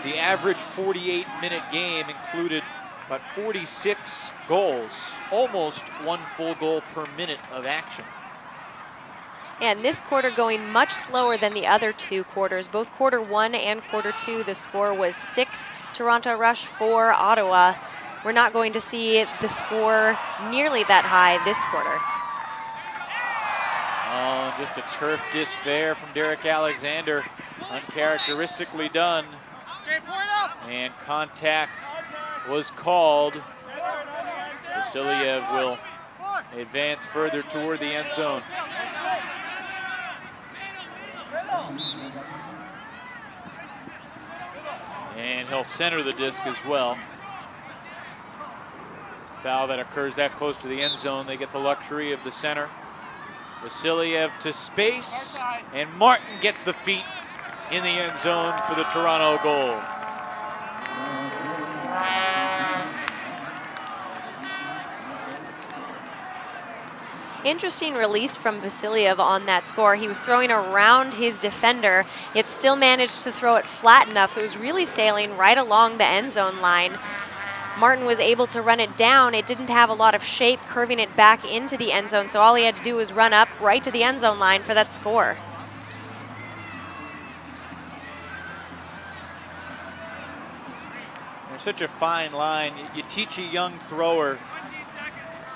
the average 48-minute game included about 46 goals, almost 1 full goal per minute of action. And this quarter going much slower than the other 2 quarters. Both quarter 1 and quarter 2, the score was 6 Toronto Rush, 4 Ottawa. We're not going to see the score nearly that high this quarter. Oh, just a turf disc there from Derek Alexander, uncharacteristically done. And contact was called. Vasiliev will advance further toward the end zone. And he'll center the disc as well. Foul that occurs that close to the end zone, they get the luxury of the center. Vasiliev to space, and Martin gets the feet in the end zone for the Toronto goal. Interesting release from Vasiliev on that score. He was throwing around his defender, yet still managed to throw it flat enough. It was really sailing right along the end zone line. Martin was able to run it down. It didn't have a lot of shape, curving it back into the end zone, so all he had to do was run up right to the end zone line for that score. There's such a fine line. You teach a young thrower,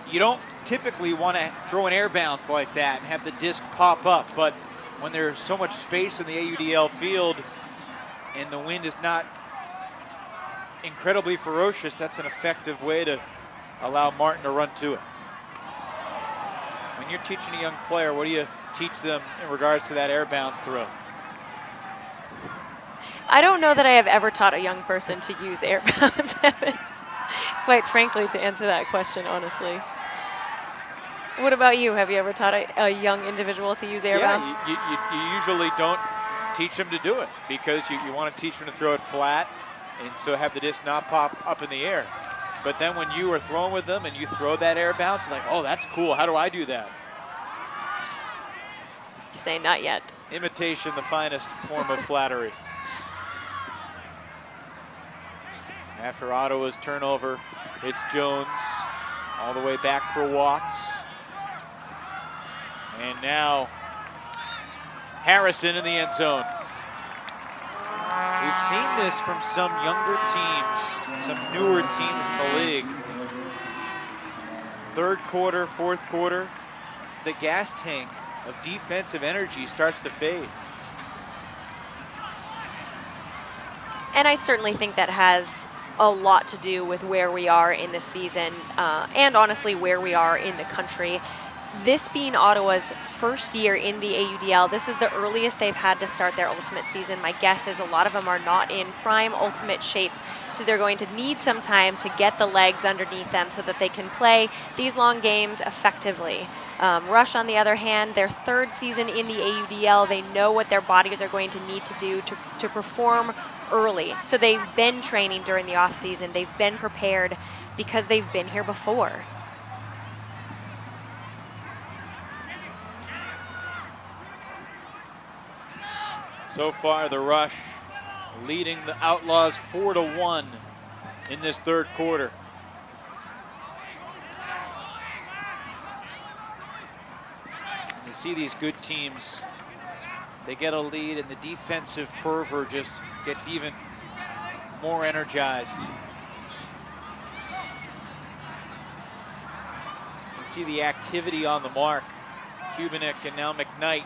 you don't typically want to throw an air bounce like that and have the disc pop up, but when there's so much space in the AUDL field and the wind is not incredibly ferocious, that's an effective way to allow Martin to run to it. When you're teaching a young player, what do you teach them in regards to that air bounce throw? I don't know that I have ever taught a young person to use air bounce, quite frankly, to answer that question, honestly. What about you? Have you ever taught a young individual to use air bounce? You usually don't teach them to do it because you want to teach them to throw it flat and so have the disc not pop up in the air. But then when you are throwing with them and you throw that air bounce, like, oh, that's cool. How do I do that? You say not yet. Imitation, the finest form of flattery. After Ottawa's turnover, it's Jones all the way back for Watts. And now Harrison in the end zone. We've seen this from some younger teams, some newer teams in the league. Third quarter, fourth quarter, the gas tank of defensive energy starts to fade. And I certainly think that has a lot to do with where we are in the season and honestly where we are in the country. This being Ottawa's first year in the AUDL, this is the earliest they've had to start their ultimate season. My guess is a lot of them are not in prime ultimate shape, so they're going to need some time to get the legs underneath them so that they can play these long games effectively. Rush, on the other hand, their third season in the AUDL, they know what their bodies are going to need to do to perform early. So they've been training during the off season. They've been prepared because they've been here before. So far, the Rush leading the Outlaws 4-1 in this third quarter. And you see these good teams, they get a lead and the defensive fervor just gets even more energized. You can see the activity on the mark. Kubanik and now McKnight.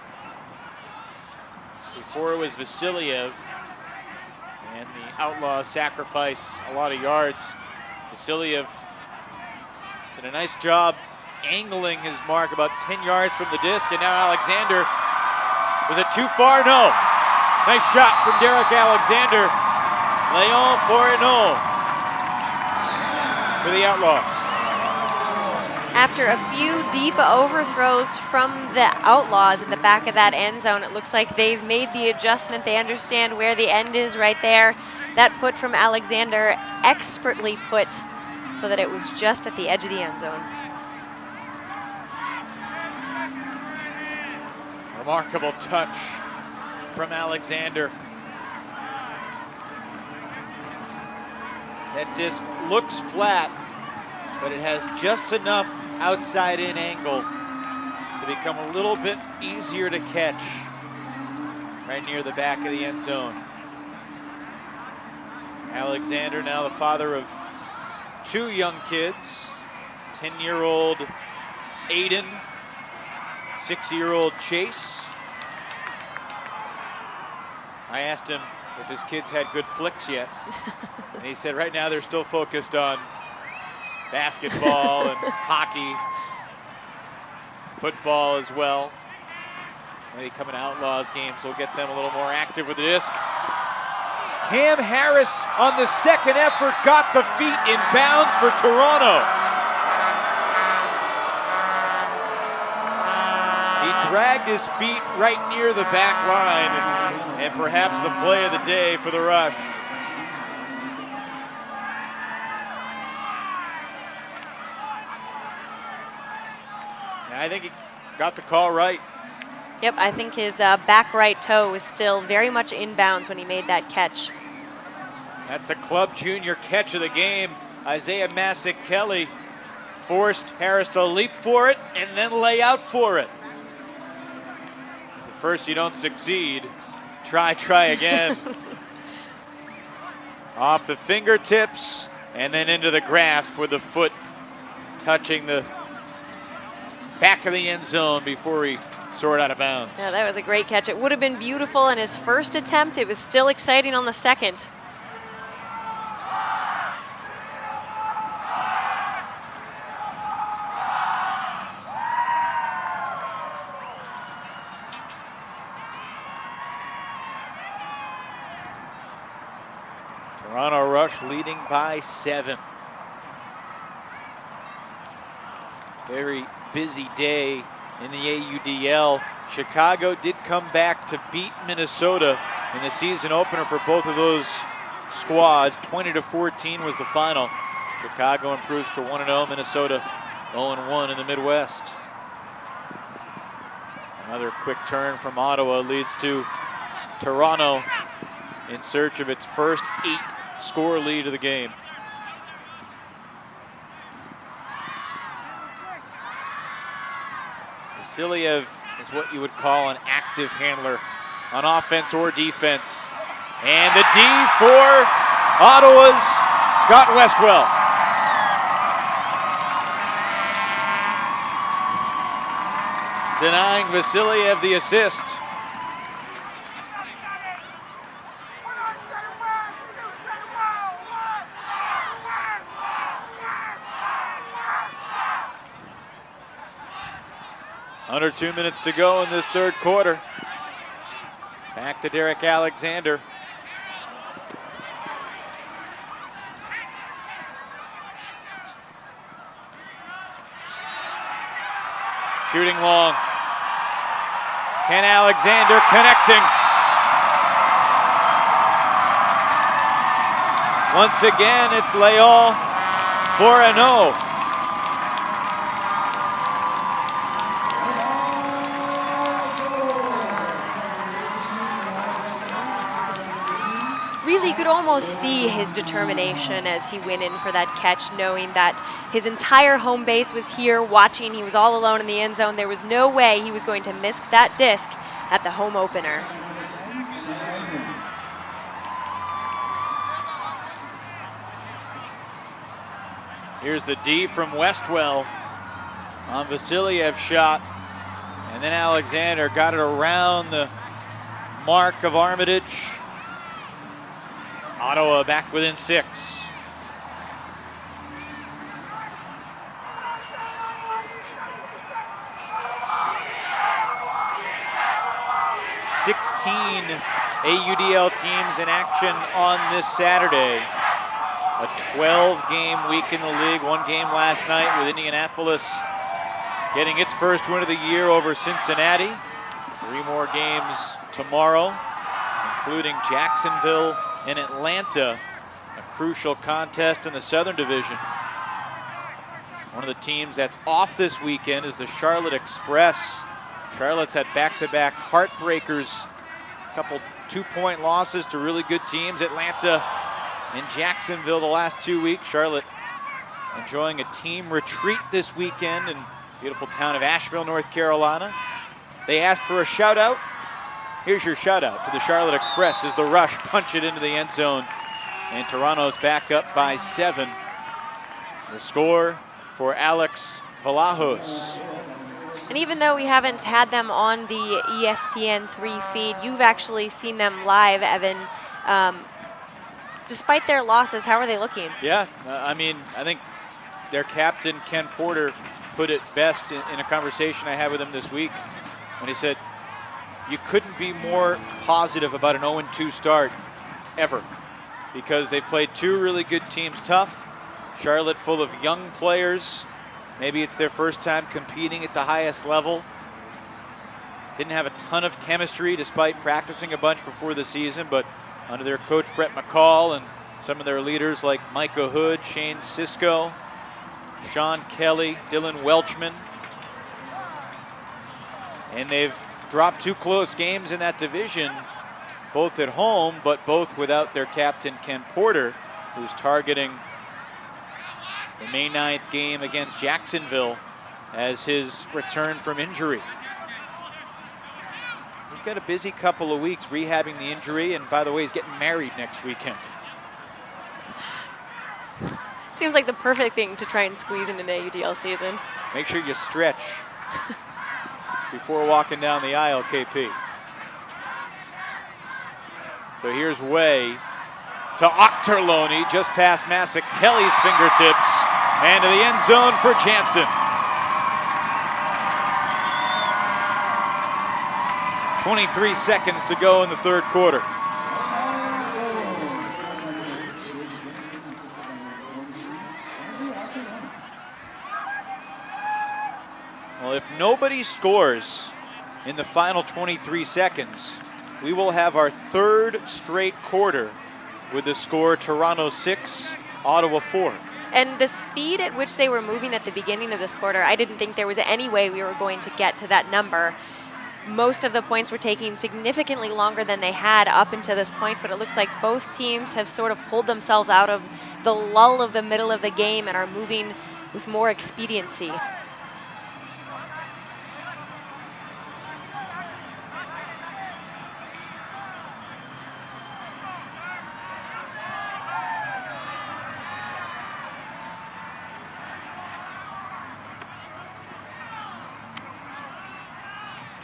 Before it was Vasiliev, and the Outlaws sacrifice a lot of yards. Vasiliev did a nice job angling his mark about 10 yards from the disc, and now Alexander. Was it too far? No. Nice shot from Derek Alexander. Leon 4-0 for the Outlaws. After a few deep overthrows from the Outlaws in the back of that end zone, it looks like they've made the adjustment. They understand where the end is right there. That put from Alexander, expertly put so that it was just at the edge of the end zone. Remarkable touch from Alexander. That disc looks flat, but it has just enough outside in angle to become a little bit easier to catch right near the back of the end zone. Alexander, now the father of two young kids, 10-year-old Aiden, 6-year-old Chase. I asked him if his kids had good flicks yet, and he said right now they're still focused on basketball and hockey, football as well. Maybe coming to Outlaws games will get them a little more active with the disc. Cam Harris on the second effort got the feet in bounds for Toronto. He dragged his feet right near the back line and perhaps the play of the day for the Rush. I think he got the call right. Yep, I think his back right toe was still very much inbounds when he made that catch. That's the club junior catch of the game. Isaiah Masick-Kelly forced Harris to leap for it and then lay out for it. At first you don't succeed. Try again. Off the fingertips and then into the grasp with the foot touching the back of the end zone before he soared out of bounds. Yeah, that was a great catch. It would have been beautiful in his first attempt. It was still exciting on the second. Toronto Rush leading by 7. Very busy day in the AUDL. Chicago did come back to beat Minnesota in the season opener for both of those squad. 20-14 was the final. Chicago improves to 1-0. Minnesota 0-1 in the Midwest. Another quick turn from Ottawa leads to Toronto in search of its first 8-score lead of the game. Vasiliev is what you would call an active handler on offense or defense. And the D for Ottawa's Scott Westwell. Denying Vasiliev the assist. Under 2 minutes to go in this third quarter. Back to Derek Alexander. Shooting long. Ken Alexander connecting. Once again, it's Leal for a no. Really, you could almost see his determination as he went in for that catch, knowing that his entire home base was here watching. He was all alone in the end zone. There was no way he was going to miss that disc at the home opener. Here's the D from Westwell on Vasiliev's shot. And then Alexander got it around the mark of Armitage. Ottawa back within 6. AUDL teams in action on this Saturday. A 12-game week in the league. 1 game last night with Indianapolis getting its first win of the year over Cincinnati. 3 more games tomorrow, including Jacksonville and Atlanta, a crucial contest in the Southern Division. One of the teams that's off this weekend is the Charlotte Express. Charlotte's had back-to-back heartbreakers, a couple 2-point losses to really good teams, Atlanta and Jacksonville the last 2 weeks. Charlotte enjoying a team retreat this weekend in beautiful town of Asheville, North Carolina. They asked for a shout-out. Here's your shout-out to the Charlotte Express as the Rush punch it into the end zone. And Toronto's back up by 7. The score for Alex Valajos. And even though we haven't had them on the ESPN3 feed, you've actually seen them live, Evan. Despite their losses, how are they looking? Yeah, I mean, I think their captain, Ken Porter, put it best in a conversation I had with him this week when he said, you couldn't be more positive about an 0-2 start ever, because they've played 2 really good teams tough. Charlotte full of young players. Maybe it's their first time competing at the highest level. Didn't have a ton of chemistry despite practicing a bunch before the season, but under their coach Brett McCall and some of their leaders like Micah Hood, Shane Sisko, Sean Kelly, Dylan Welchman. And they've dropped 2 close games in that division, both at home, but both without their captain, Ken Porter, who's targeting the May 9th game against Jacksonville as his return from injury. He's got a busy couple of weeks rehabbing the injury, and by the way, he's getting married next weekend. Seems like the perfect thing to try and squeeze in an AUDL season. Make sure you stretch before walking down the aisle, KP. So here's Way to Ochterlony, just past Massac Kelly's fingertips, and to the end zone for Jansen. 23 seconds to go in the third quarter. Well, if nobody scores in the final 23 seconds, we will have our 3rd straight quarter with the score Toronto 6, Ottawa 4. And the speed at which they were moving at the beginning of this quarter, I didn't think there was any way we were going to get to that number. Most of the points were taking significantly longer than they had up until this point, but it looks like both teams have sort of pulled themselves out of the lull of the middle of the game and are moving with more expediency.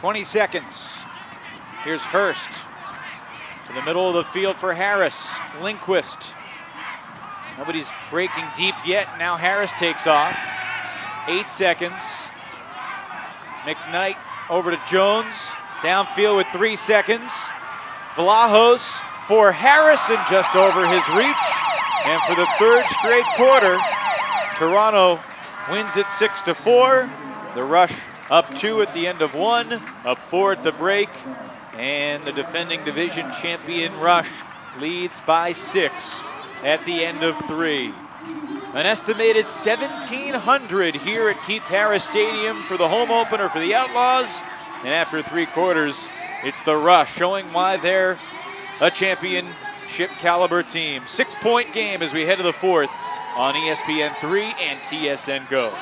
"20 seconds. Here's Hurst to the middle of the field for Harris. Lindquist. Nobody's breaking deep yet. Now Harris takes off. 8 seconds. McKnight over to Jones. Downfield with 3 seconds. Vlahos for Harrison just over his reach. And for the third straight quarter, Toronto wins it 6-4. The Rush up 2 at the end of 1, up 4 at the break, and the defending division champion Rush leads by 6 at the end of 3. An estimated 1,700 here at Keith Harris Stadium for the home opener for the Outlaws, and after 3 quarters, it's the Rush showing why they're a championship caliber team. 6-point game as we head to the 4th on ESPN3 and TSN Go.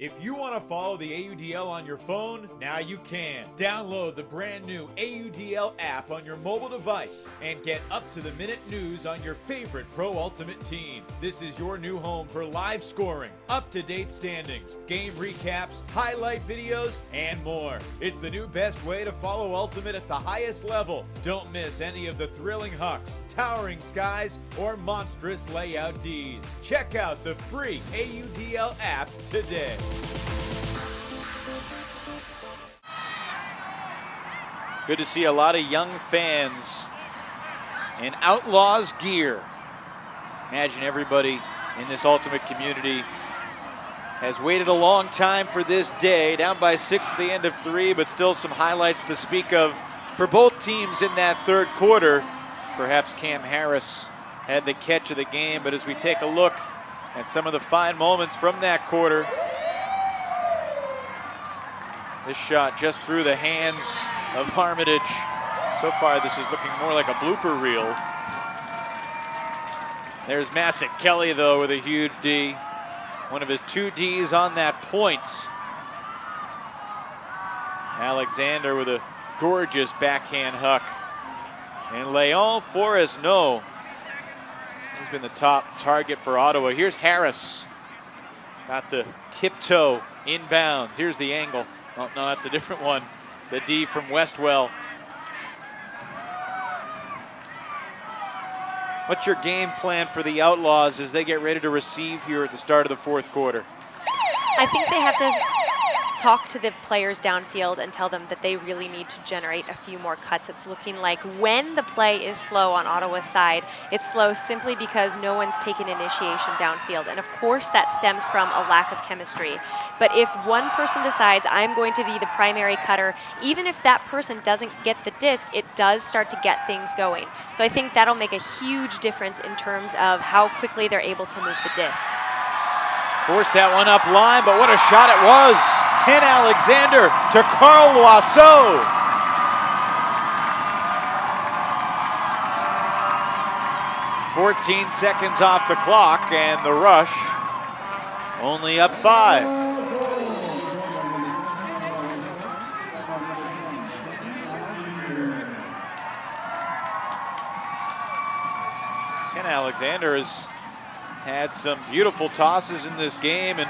If you want to follow the AUDL on your phone, now you can. Download the brand new AUDL app on your mobile device and get up-to-the-minute news on your favorite Pro Ultimate team. This is your new home for live scoring, up-to-date standings, game recaps, highlight videos, and more. It's the new best way to follow Ultimate at the highest level. Don't miss any of the thrilling hucks, towering skies, or monstrous layout Ds. Check out the free AUDL app today. Good to see a lot of young fans in Outlaws gear. Imagine everybody in this Ultimate community has waited a long time for this day. Down by 6 at the end of 3, but still some highlights to speak of for both teams in that third quarter. Perhaps Cam Harris had the catch of the game, but as we take a look at some of the fine moments from that quarter, this shot just through the hands of Armitage. So far, this is looking more like a blooper reel. There's Massick Kelly, though, with a huge D. One of his 2 Ds on that point. Alexander with a gorgeous backhand huck. And Leon Forresno, he's been the top target for Ottawa. Here's Harris. Got the tiptoe inbounds. Here's the angle. Oh, no, that's a different one. The D from Westwell. What's your game plan for the Outlaws as they get ready to receive here at the start of the 4th quarter? I think they have to talk to the players downfield and tell them that they really need to generate a few more cuts. It's looking like when the play is slow on Ottawa's side, it's slow simply because no one's taken initiation downfield. And of course that stems from a lack of chemistry. But if one person decides I'm going to be the primary cutter, even if that person doesn't get the disc, it does start to get things going. So I think that'll make a huge difference in terms of how quickly they're able to move the disc. Forced that one up line, but what a shot it was. Ken Alexander to Carl Loiseau. "14 seconds off the clock, and the Rush only up 5. Ken Alexander has had some beautiful tosses in this game, and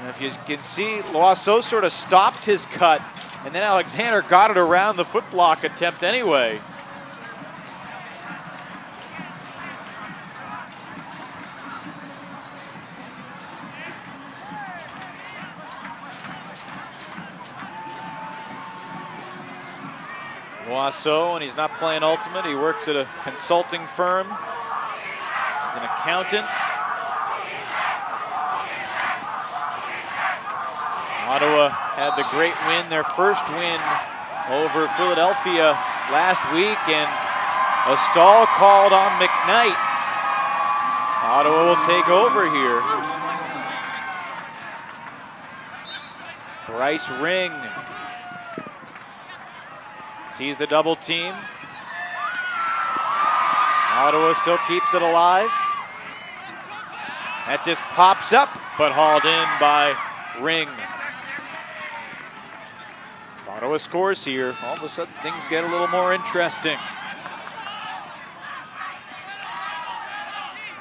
if you can see, Loiseau sort of stopped his cut, and then Alexander got it around the foot block attempt anyway. Loiseau, and he's not playing ultimate. He works at a consulting firm as an accountant. Ottawa had the great win, their first win over Philadelphia last week, and a stall called on McKnight. Ottawa will take over here. Bryce Ring sees the double team. Ottawa still keeps it alive. That disc pops up, but hauled in by Ring. If Ottawa scores here, all of a sudden things get a little more interesting.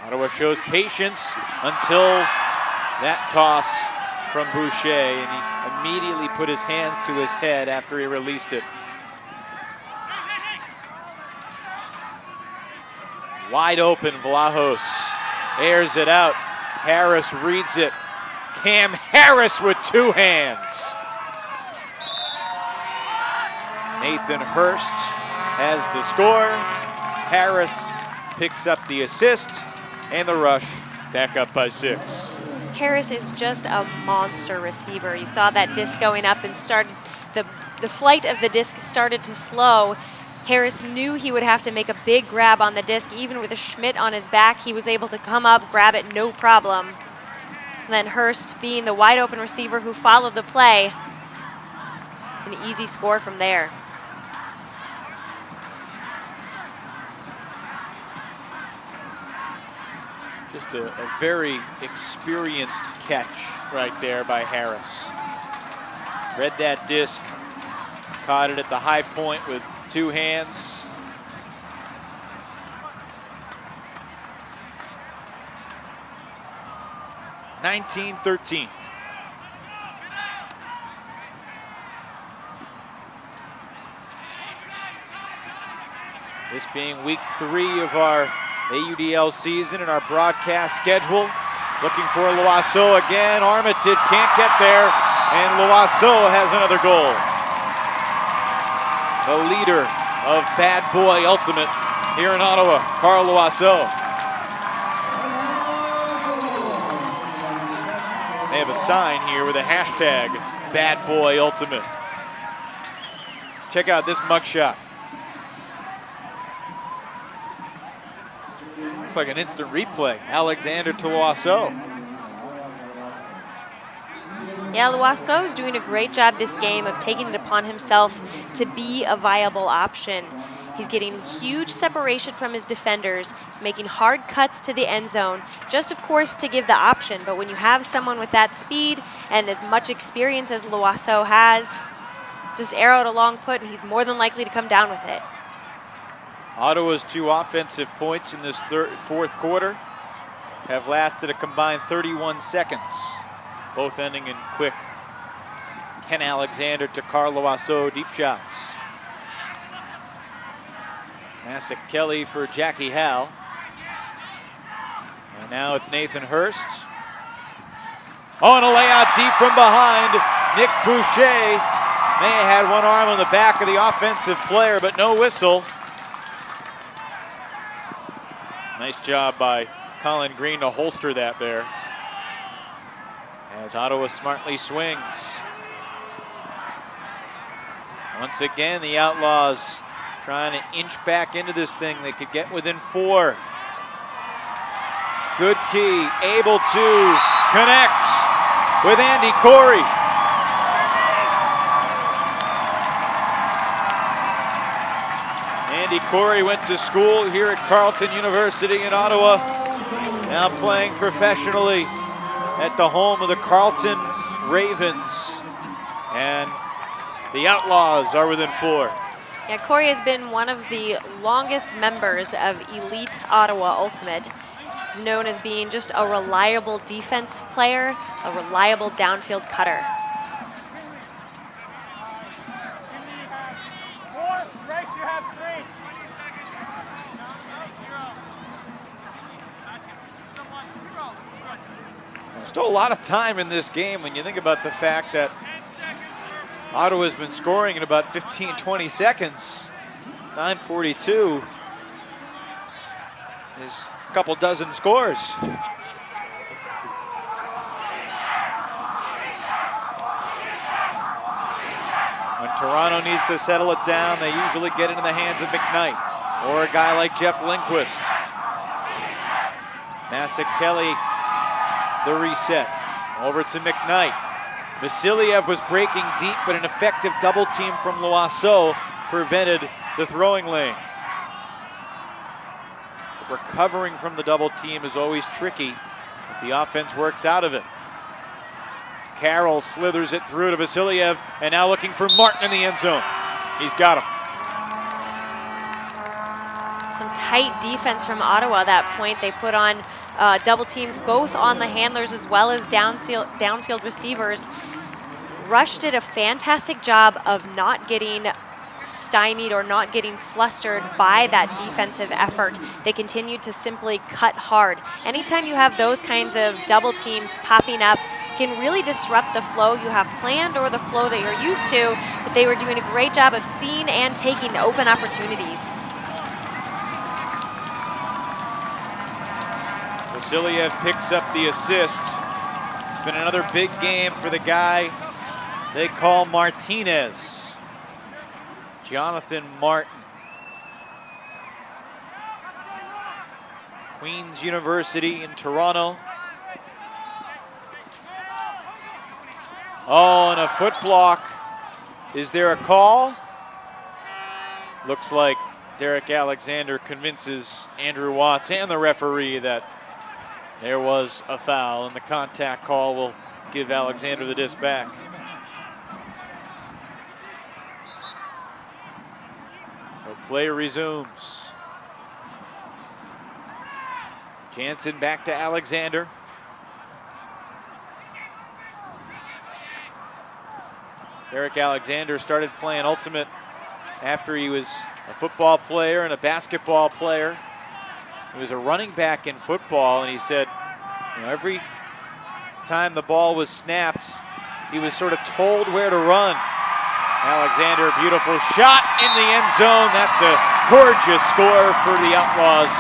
Ottawa shows patience until that toss from Boucher, and he immediately put his hands to his head after he released it. Wide open, Vlahos airs it out. Harris reads it. Cam Harris with two hands. Nathan Hurst has the score. Harris picks up the assist, and the Rush back up by 6. Harris is just a monster receiver. You saw that disc going up and started, the flight of the disc started to slow. Harris knew he would have to make a big grab on the disc. Even with a Schmidt on his back, he was able to come up, grab it, no problem. And then Hurst, being the wide open receiver who followed the play, an easy score from there. Just a very experienced catch right there by Harris. Read that disc, caught it at the high point with two hands. (19-13). This being week 3 of our AUDL season and our broadcast schedule. Looking for Loiseau again. Armitage can't get there, and Loiseau has another goal. The leader of Bad Boy Ultimate here in Ottawa, Carl Loiseau. They have a sign here with a hashtag Bad Boy Ultimate. Check out this mugshot. Looks like an instant replay. Alexander to Loiseau. Yeah, Loiseau is doing a great job this game of taking it upon himself to be a viable option. He's getting huge separation from his defenders. He's making hard cuts to the end zone, just of course to give the option. But when you have someone with that speed and as much experience as Loiseau has, just arrow it a long put and he's more than likely to come down with it. Ottawa's 2 offensive points in this fourth quarter have lasted a combined 31 seconds, both ending in quick Ken Alexander to Carl Loiseau deep shots. Massac Kelly for Jackie Howe. And now it's Nathan Hurst. Oh, and a layout deep from behind. Nick Boucher may have had one arm on the back of the offensive player, but no whistle. Nice job by Colin Green to holster that there. As Ottawa smartly swings. Once again, the Outlaws trying to inch back into this thing. They could get within 4. Good key, able to connect with Andy Corey. Andy Corey went to school here at Carleton University in Ottawa, now playing professionally at the home of the Carleton Ravens. And the Outlaws are within 4. Yeah, Corey has been one of the longest members of Elite Ottawa Ultimate. He's known as being just a reliable defense player, a reliable downfield cutter. Still a lot of time in this game when you think about the fact that Ottawa's been scoring in about 15, 20 seconds. 9:42 is a couple dozen scores. When Toronto needs to settle it down, they usually get into the hands of McKnight or a guy like Jeff Lindquist. Masik Kelly, the reset. Over to McKnight. Vasiliev was breaking deep, but an effective double team from Loiseau prevented the throwing lane. Recovering from the double team is always tricky if the offense works out of it. Carroll slithers it through to Vasiliev, and now looking for Martin in the end zone. He's got him. Some tight defense from Ottawa at that point. They put on double teams both on the handlers as well as downfield receivers. Rush did a fantastic job of not getting stymied or not getting flustered by that defensive effort. They continued to simply cut hard. Anytime you have those kinds of double teams popping up, can really disrupt the flow you have planned or the flow that you're used to, but they were doing a great job of seeing and taking open opportunities. Vasiliev picks up the assist. It's been another big game for the guy they call Martinez. Jonathan Martin. Queen's University in Toronto. Oh, and a foot block. Is there a call? Looks like Derek Alexander convinces Andrew Watts and the referee that there was a foul, and the contact call will give Alexander the disc back. So play resumes. Jansen back to Alexander. Derek Alexander started playing Ultimate after he was a football player and a basketball player. He was a running back in football, and he said, every time the ball was snapped, he was sort of told where to run. Alexander, beautiful shot in the end zone. That's a gorgeous score for the Outlaws.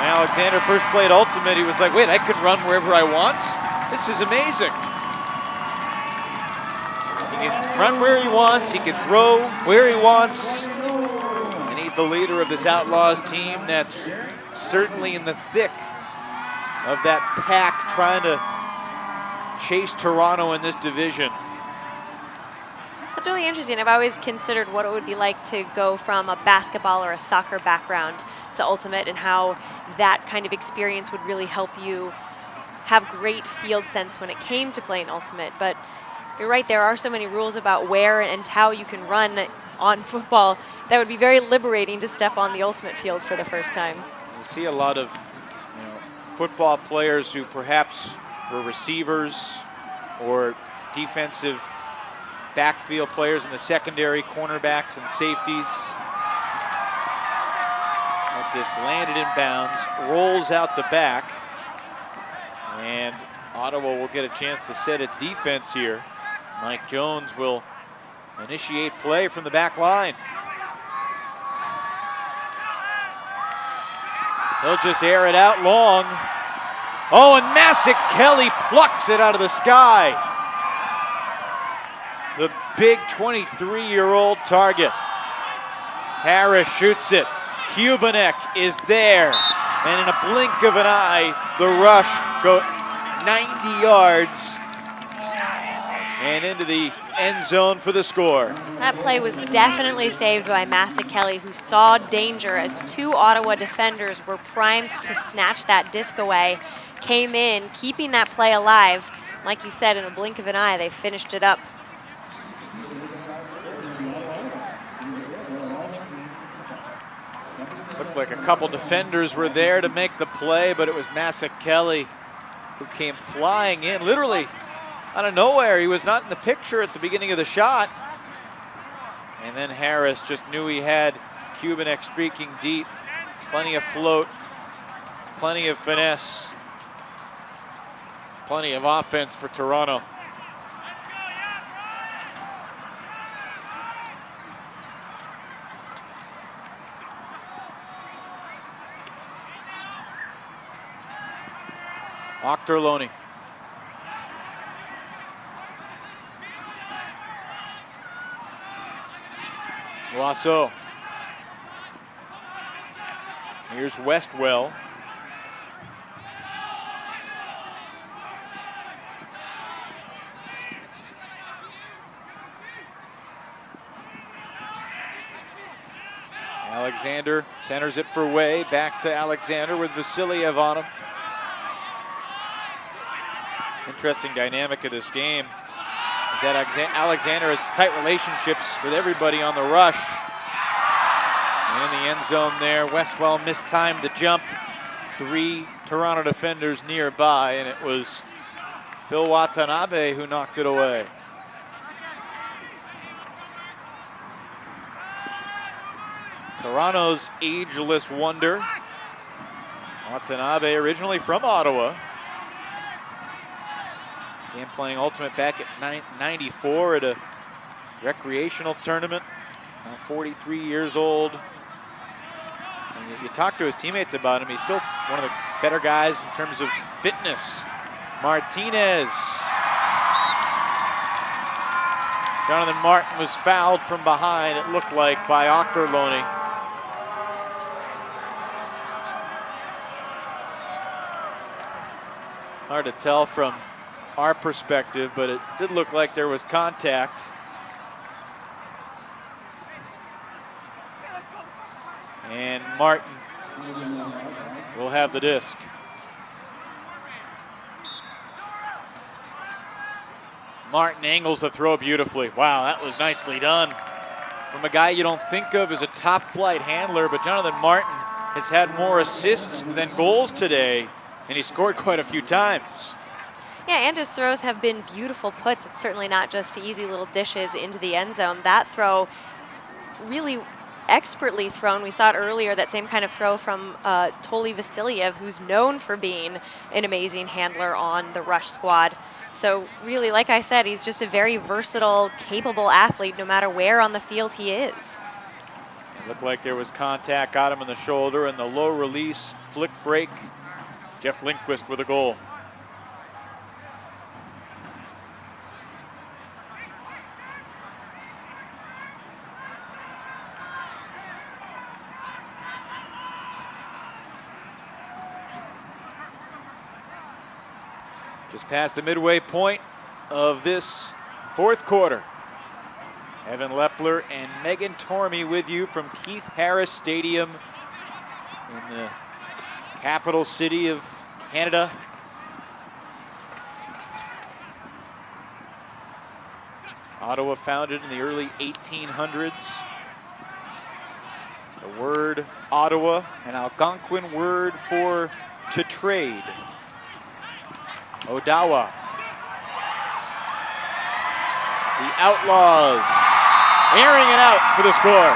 When Alexander first played Ultimate, he was like, wait, I can run wherever I want? This is amazing. He can run where he wants, he can throw where he wants, and he's the leader of this Outlaws team that's certainly in the thick of that pack trying to chase Toronto in this division. That's really interesting. I've always considered what it would be like to go from a basketball or a soccer background to Ultimate, and how that kind of experience would really help you have great field sense when it came to playing Ultimate. But you're right, there are so many rules about where and how you can run on football that would be very liberating to step on the Ultimate field for the first time. You see a lot of football players who perhaps were receivers or defensive backfield players in the secondary, cornerbacks and safeties. That disc landed in bounds, rolls out the back, and Ottawa will get a chance to set its defense here. Mike Jones will initiate play from the back line. He'll just air it out long. Oh, and Masik Kelly plucks it out of the sky. The big 23-year-old target. Harris shoots it. Hubanek is there. And in a blink of an eye, the rush go 90 yards and into the end zone for the score. That play was definitely saved by Masik Kelly, who saw danger as two Ottawa defenders were primed to snatch that disc away, came in, keeping that play alive. Like you said, in a blink of an eye, they finished it up. Looked like a couple defenders were there to make the play, but it was Masik Kelly who came flying in, literally out of nowhere. He was not in the picture at the beginning of the shot. And then Harris just knew he had Hubanek streaking deep. Plenty of float, plenty of finesse, plenty of offense for Toronto. Ochterlony. Loiseau. Here's Westwell. Alexander centers it for Way. Back to Alexander with Vasiliev on him. Interesting dynamic of this game is that Alexander has tight relationships with everybody on the rush. In the end zone there, Westwell mistimed the jump. 3 Toronto defenders nearby, and it was Phil Watanabe who knocked it away. Toronto's ageless wonder. Watanabe, originally from Ottawa. Began playing Ultimate back at 94 at a recreational tournament. Now 43 years old. And you talk to his teammates about him, he's still one of the better guys in terms of fitness. Martinez. Jonathan Martin was fouled from behind, it looked like, by Ochterlony. Hard to tell from our perspective, but it did look like there was contact. And Martin will have the disc. Martin angles the throw beautifully. Wow, that was nicely done. From a guy you don't think of as a top flight handler, but Jonathan Martin has had more assists than goals today, and he scored quite a few times. Yeah, and his throws have been beautiful puts. It's certainly not just easy little dishes into the end zone. That throw really expertly thrown. We saw it earlier, that same kind of throw from Toli Vasiliev, who's known for being an amazing handler on the rush squad. So really, like I said, he's just a very versatile, capable athlete no matter where on the field he is. It looked like there was contact, got him in the shoulder, and the low release flick break. Jeff Lindquist with a goal. Just past the midway point of this fourth quarter. Evan Lepler and Megan Tormey with you from Keith Harris Stadium in the capital city of Canada. Ottawa founded in the early 1800s. The word Ottawa, an Algonquin word for to trade. Odawa. The Outlaws airing it out for the score.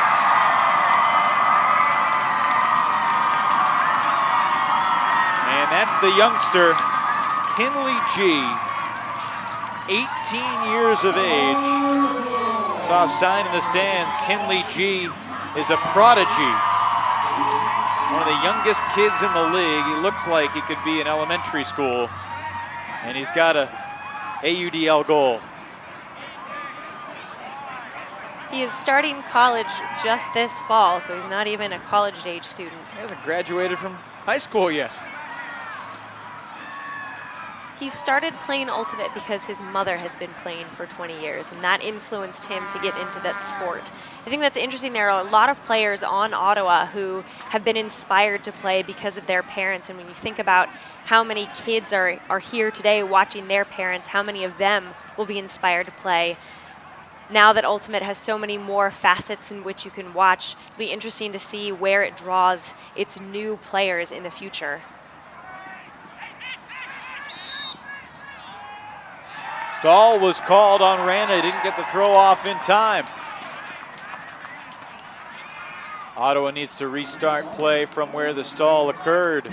And that's the youngster, Kinley G, 18 years of age. Saw a sign in the stands, Kinley G is a prodigy. One of the youngest kids in the league. He looks like he could be in elementary school. And he's got a AUDL goal. He is starting college just this fall, so he's not even a college-age student. He hasn't graduated from high school yet. He started playing Ultimate because his mother has been playing for 20 years, and that influenced him to get into that sport. I think that's interesting. There are a lot of players on Ottawa who have been inspired to play because of their parents, and when you think about how many kids are here today watching their parents, how many of them will be inspired to play. Now that Ultimate has so many more facets in which you can watch, it'll be interesting to see where it draws its new players in the future. Stall was called on Rana, didn't get the throw off in time. Ottawa needs to restart play from where the stall occurred.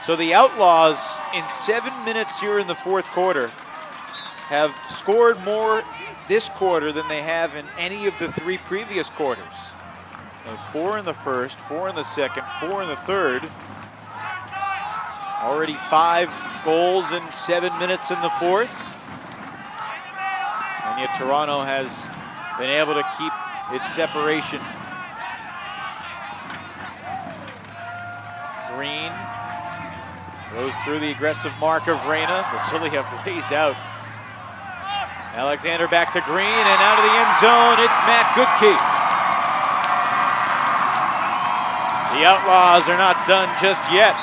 So the Outlaws, in 7 minutes here in the fourth quarter, have scored more this quarter than they have in any of the 3 previous quarters. There's 4 in the first, 4 in the second, 4 in the third. Already 5 goals in 7 minutes in the fourth. And yet Toronto has been able to keep its separation. Green goes through the aggressive mark of Reyna. Vasiliev lays out. Alexander back to Green and out of the end zone. It's Matt Goodkey. The Outlaws are not done just yet.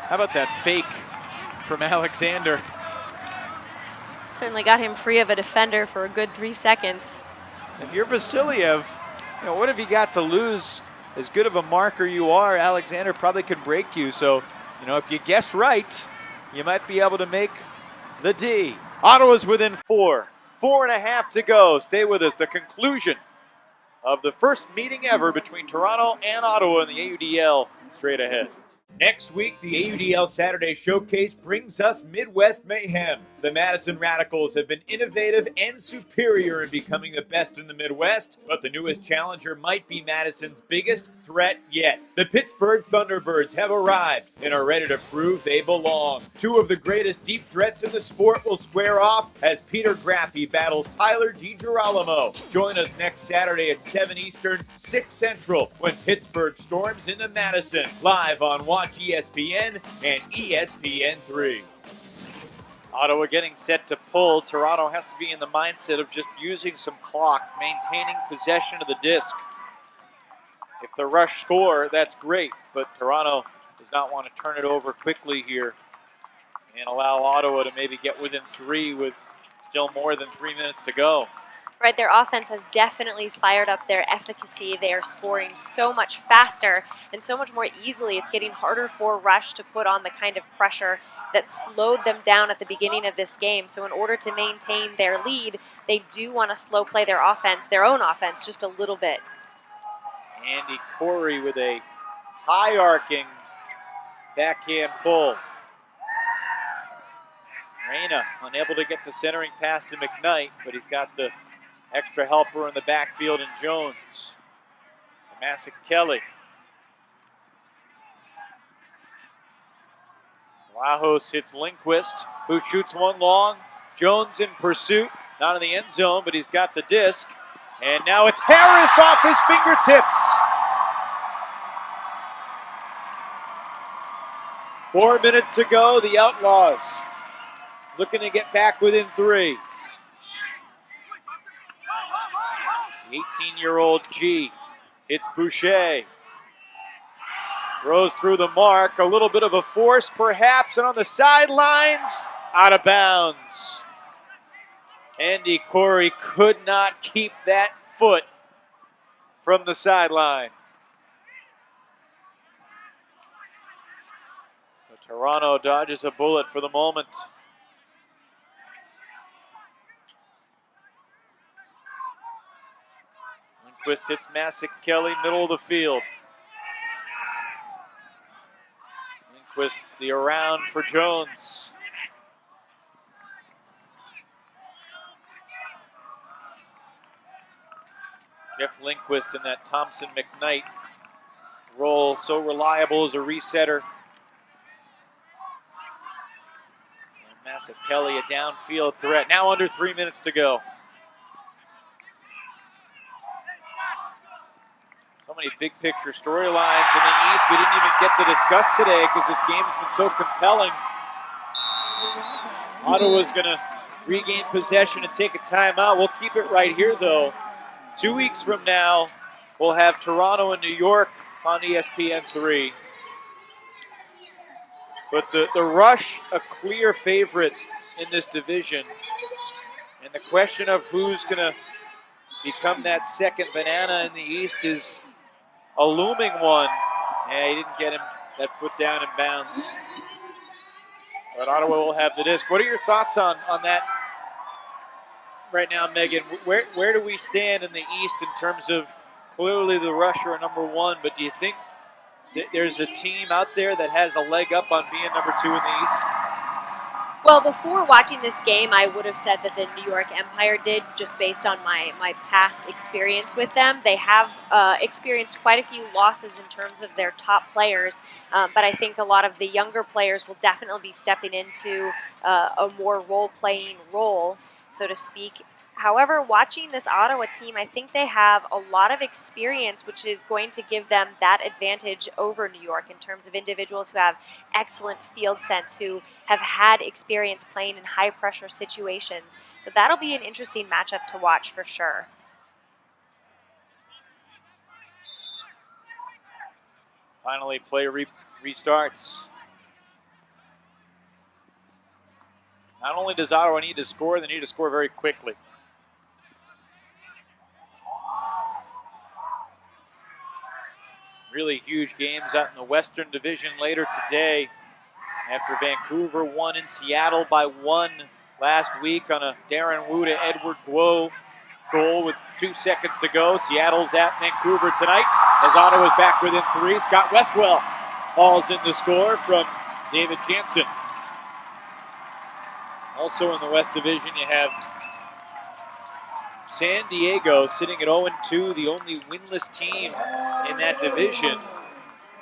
How about that fake from Alexander? Certainly got him free of a defender for a good 3 seconds. If you're Vasiliev, what have you got to lose? As good of a marker you are, Alexander probably can break you. So, if you guess right, you might be able to make the D. Ottawa's within 4. 4.5 to go. Stay with us. The conclusion of the first meeting ever between Toronto and Ottawa in the AUDL straight ahead. Next week, the AUDL Saturday Showcase brings us Midwest Mayhem. The Madison Radicals have been innovative and superior in becoming the best in the Midwest, but the newest challenger might be Madison's biggest threat yet. The Pittsburgh Thunderbirds have arrived and are ready to prove they belong. 2 of the greatest deep threats in the sport will square off as Peter Graffey battles Tyler DiGirolamo. Join us next Saturday at 7 Eastern, 6 Central, when Pittsburgh storms into Madison, live on Watch ESPN and ESPN3. Ottawa getting set to pull. Toronto has to be in the mindset of just using some clock, maintaining possession of the disc. If the Rush score, that's great, but Toronto does not want to turn it over quickly here and allow Ottawa to maybe get within 3 with still more than 3 minutes to go. Right, their offense has definitely fired up their efficacy. They are scoring so much faster and so much more easily. It's getting harder for Rush to put on the kind of pressure that slowed them down at the beginning of this game. So in order to maintain their lead, they do want to slow play their offense, their own offense, just a little bit. Andy Corey with a high arcing backhand pull. Reyna unable to get the centering pass to McKnight, but he's got the extra helper in the backfield in Jones. Tomasic Kelly. Lajos hits Lindquist, who shoots one long. Jones in pursuit, not in the end zone, but he's got the disc. And now it's Harris off his fingertips. 4 minutes to go, the Outlaws looking to get back within 3. The 18-year-old G hits Boucher. Throws through the mark, a little bit of a force perhaps, and on the sidelines, out of bounds. Andy Corey could not keep that foot from the sideline. So Toronto dodges a bullet for the moment. Lindquist hits Masick Kelly, middle of the field. Lindquist the around for Jones. Jeff Lindquist in that Thompson McKnight role, so reliable as a resetter. And Masick Kelly, a downfield threat. Now under 3 minutes to go. So many big picture storylines in the East we didn't even get to discuss today because this game's been so compelling. Ottawa's going to regain possession and take a timeout. We'll keep it right here, though. 2 weeks from now, we'll have Toronto and New York on ESPN3. But the Rush, a clear favorite in this division. And the question of who's going to become that second banana in the East is a looming one. Yeah, he didn't get him that foot down in bounds. But Ottawa will have the disc. What are your thoughts on that right now, Megan? Where do we stand in the East in terms of clearly the Rush are number 1, but do you think that there's a team out there that has a leg up on being number 2 in the East? Well, before watching this game, I would have said that the New York Empire did, just based on my past experience with them. They have experienced quite a few losses in terms of their top players, but I think a lot of the younger players will definitely be stepping into a more role-playing role, so to speak. However, watching this Ottawa team, I think they have a lot of experience, which is going to give them that advantage over New York in terms of individuals who have excellent field sense, who have had experience playing in high-pressure situations. So that'll be an interesting matchup to watch for sure. Finally, play restarts. Not only does Ottawa need to score, they need to score very quickly. Really huge games out in the Western Division later today. After Vancouver won in Seattle by 1 last week on a Darren Wu to Edward Guo goal with 2 seconds to go. Seattle's at Vancouver tonight as Ottawa's back within 3. Scott Westwell hauls in the score from David Jansen. Also in the West Division, you have San Diego sitting at 0-2, the only winless team in that division.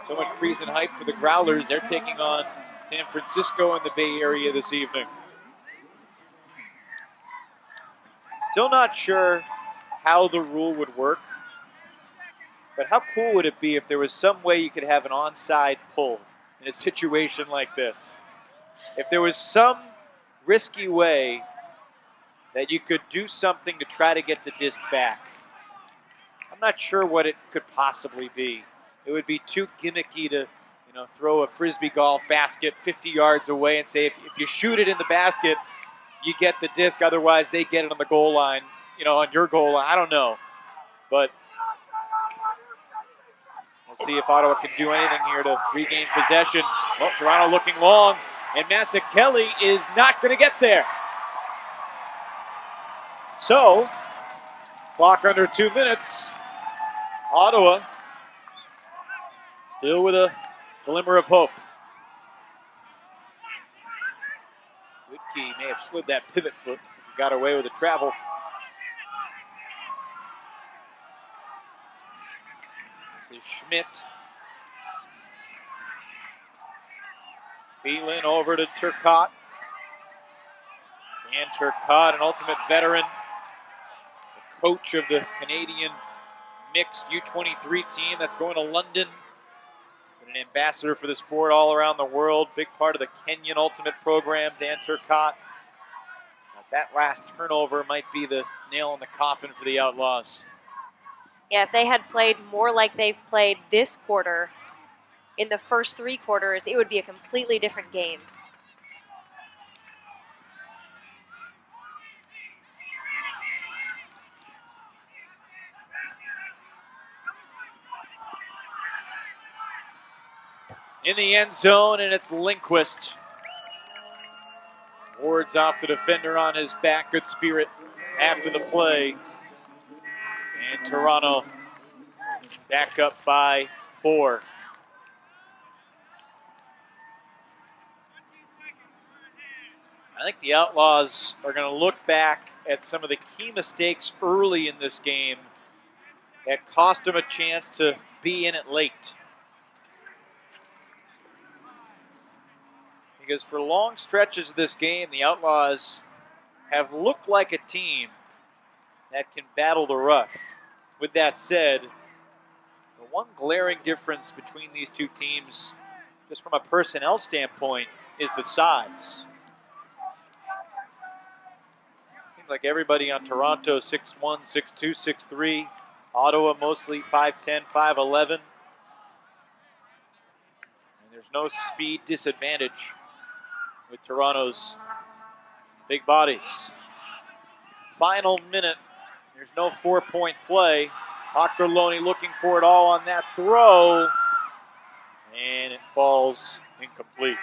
So much praise and hype for the Growlers. They're taking on San Francisco in the Bay Area this evening. Still not sure how the rule would work, but how cool would it be if there was some way you could have an onside pull in a situation like this? If there was some risky way that you could do something to try to get the disc back. I'm not sure what it could possibly be. It would be too gimmicky to, throw a Frisbee golf basket 50 yards away and say if you shoot it in the basket, you get the disc. Otherwise, they get it on the goal line, on your goal line. I don't know. But we'll see if Ottawa can do anything here to regain possession. Well, Toronto looking long, and Kelly is not going to get there. So, clock under 2 minutes. Ottawa still with a glimmer of hope. Goodkey may have slid that pivot foot. He got away with the travel. This is Schmidt. Phelan over to Turcotte. Dan Turcotte, an ultimate veteran. Coach of the Canadian mixed U23 team that's going to London. Been an ambassador for the sport all around the world. Big part of the Kenyan Ultimate program, Dan Turcotte. That last turnover might be the nail in the coffin for the Outlaws. Yeah, if they had played more like they've played this quarter, in the first 3 quarters, it would be a completely different game. In the end zone, and it's Lindquist. Wards off the defender on his back. Good spirit after the play. And Toronto back up by 4. I think the Outlaws are going to look back at some of the key mistakes early in this game that cost them a chance to be in it late. Because for long stretches of this game, the Outlaws have looked like a team that can battle the rush. With that said, the one glaring difference between these two teams, just from a personnel standpoint, is the size. Seems like everybody on Toronto 6'1", 6'2", 6'3". Ottawa mostly 5'10", 5'11". And there's no speed disadvantage with Toronto's big bodies. Final minute. There's no 4-point play. Octorloni looking for it all on that throw. And it falls incomplete.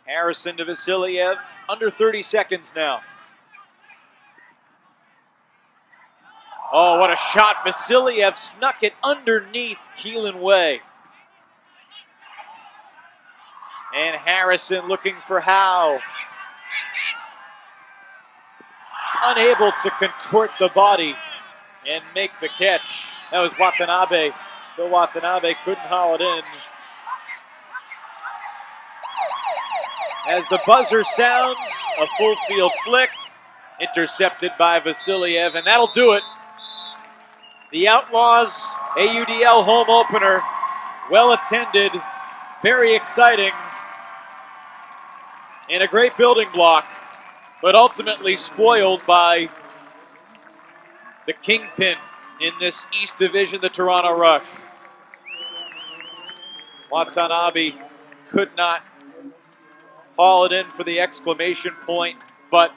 Harrison to Vasiliev. Under 30 seconds now. Oh, what a shot. Vasiliev snuck it underneath Keelan Way. And Harrison looking for Howe. Unable to contort the body and make the catch. That was Watanabe. Phil Watanabe couldn't haul it in. As the buzzer sounds, a full field flick, intercepted by Vasiliev, and that'll do it. The Outlaws AUDL home opener, well attended, very exciting, and a great building block, but ultimately spoiled by the kingpin in this East Division, the Toronto Rush. Watanabe could not haul it in for the exclamation point, but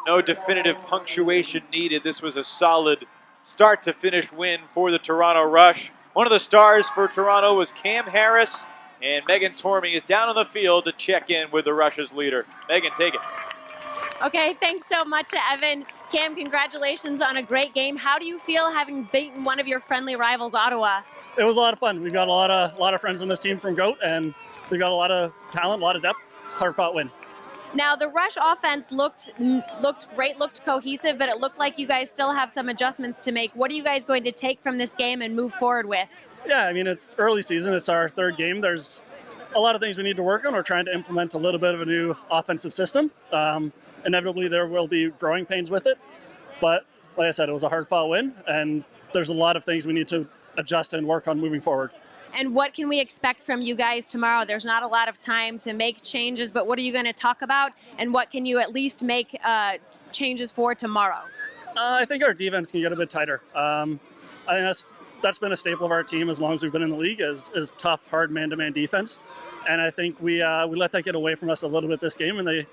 no definitive punctuation needed. This was a solid start to finish win for the Toronto Rush. One of the stars for Toronto was Cam Harris, and Megan Tormey is down on the field to check in with the Rush's leader. Megan, take it. Okay, thanks so much, Evan. Cam, congratulations on a great game. How do you feel having beaten one of your friendly rivals, Ottawa? It was a lot of fun. We've got a lot of friends on this team from GOAT, and we've got a lot of talent, a lot of depth. It's a hard-fought win. Now, the Rush offense looked great, looked cohesive, but it looked like you guys still have some adjustments to make. What are you guys going to take from this game and move forward with? Yeah, I mean, it's early season. It's our third game. There's a lot of things we need to work on. We're trying to implement a little bit of a new offensive system. Inevitably, there will be growing pains with it. But like I said, it was a hard-fought win, and there's a lot of things we need to adjust and work on moving forward. And what can we expect from you guys tomorrow? There's not a lot of time to make changes, but what are you going to talk about, and what can you at least make changes for tomorrow? I think our defense can get a bit tighter. I think that's been a staple of our team as long as we've been in the league, is tough, hard man-to-man defense. And I think we let that get away from us a little bit this game. And they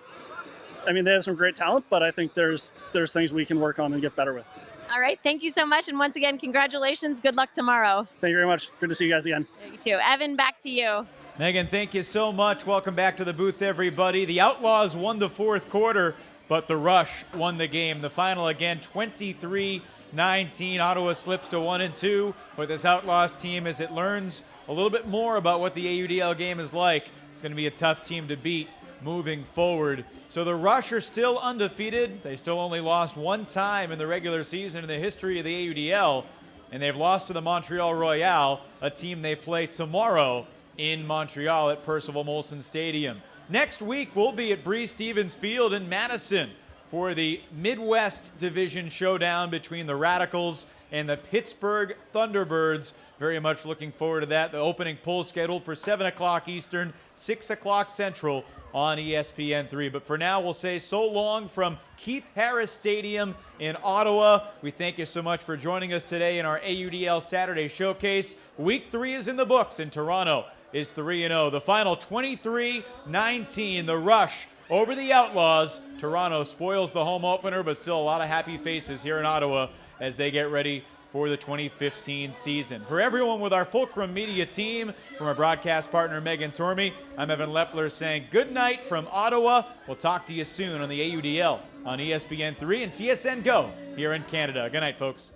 have some great talent, but I think there's things we can work on and get better with. All right, thank you so much, and once again, congratulations. Good luck tomorrow. Thank you very much. Good to see you guys again. You too. Evan, back to you. Megan, thank you so much. Welcome back to the booth, everybody. The Outlaws won the fourth quarter, but the Rush won the game. The final again, 23-19. Ottawa slips to 1-2 with this Outlaws team as it learns a little bit more about what the AUDL game is like. It's going to be a tough team to beat moving forward. So the Rush are still undefeated. They still only lost one time in the regular season in the history of the AUDL, and they've lost to the Montreal Royale, a team they play tomorrow in Montreal at Percival Molson Stadium. Next week, we'll be at Bree Stevens Field in Madison for the Midwest Division showdown between the Radicals and the Pittsburgh Thunderbirds. Very much looking forward to that. The opening poll scheduled for 7 o'clock Eastern, 6 o'clock Central on ESPN3. But for now, we'll say so long from Keith Harris Stadium in Ottawa. We thank you so much for joining us today in our AUDL Saturday Showcase. Week 3 is in the books, and Toronto is 3-0. The final 23-19, the Rush over the Outlaws. Toronto spoils the home opener, but still a lot of happy faces here in Ottawa as they get ready for the 2015 season. For everyone with our Fulcrum Media team, from our broadcast partner Megan Tormey, I'm Evan Lepler saying good night from Ottawa. We'll talk to you soon on the AUDL on ESPN3 and TSN Go here in Canada. Good night, folks.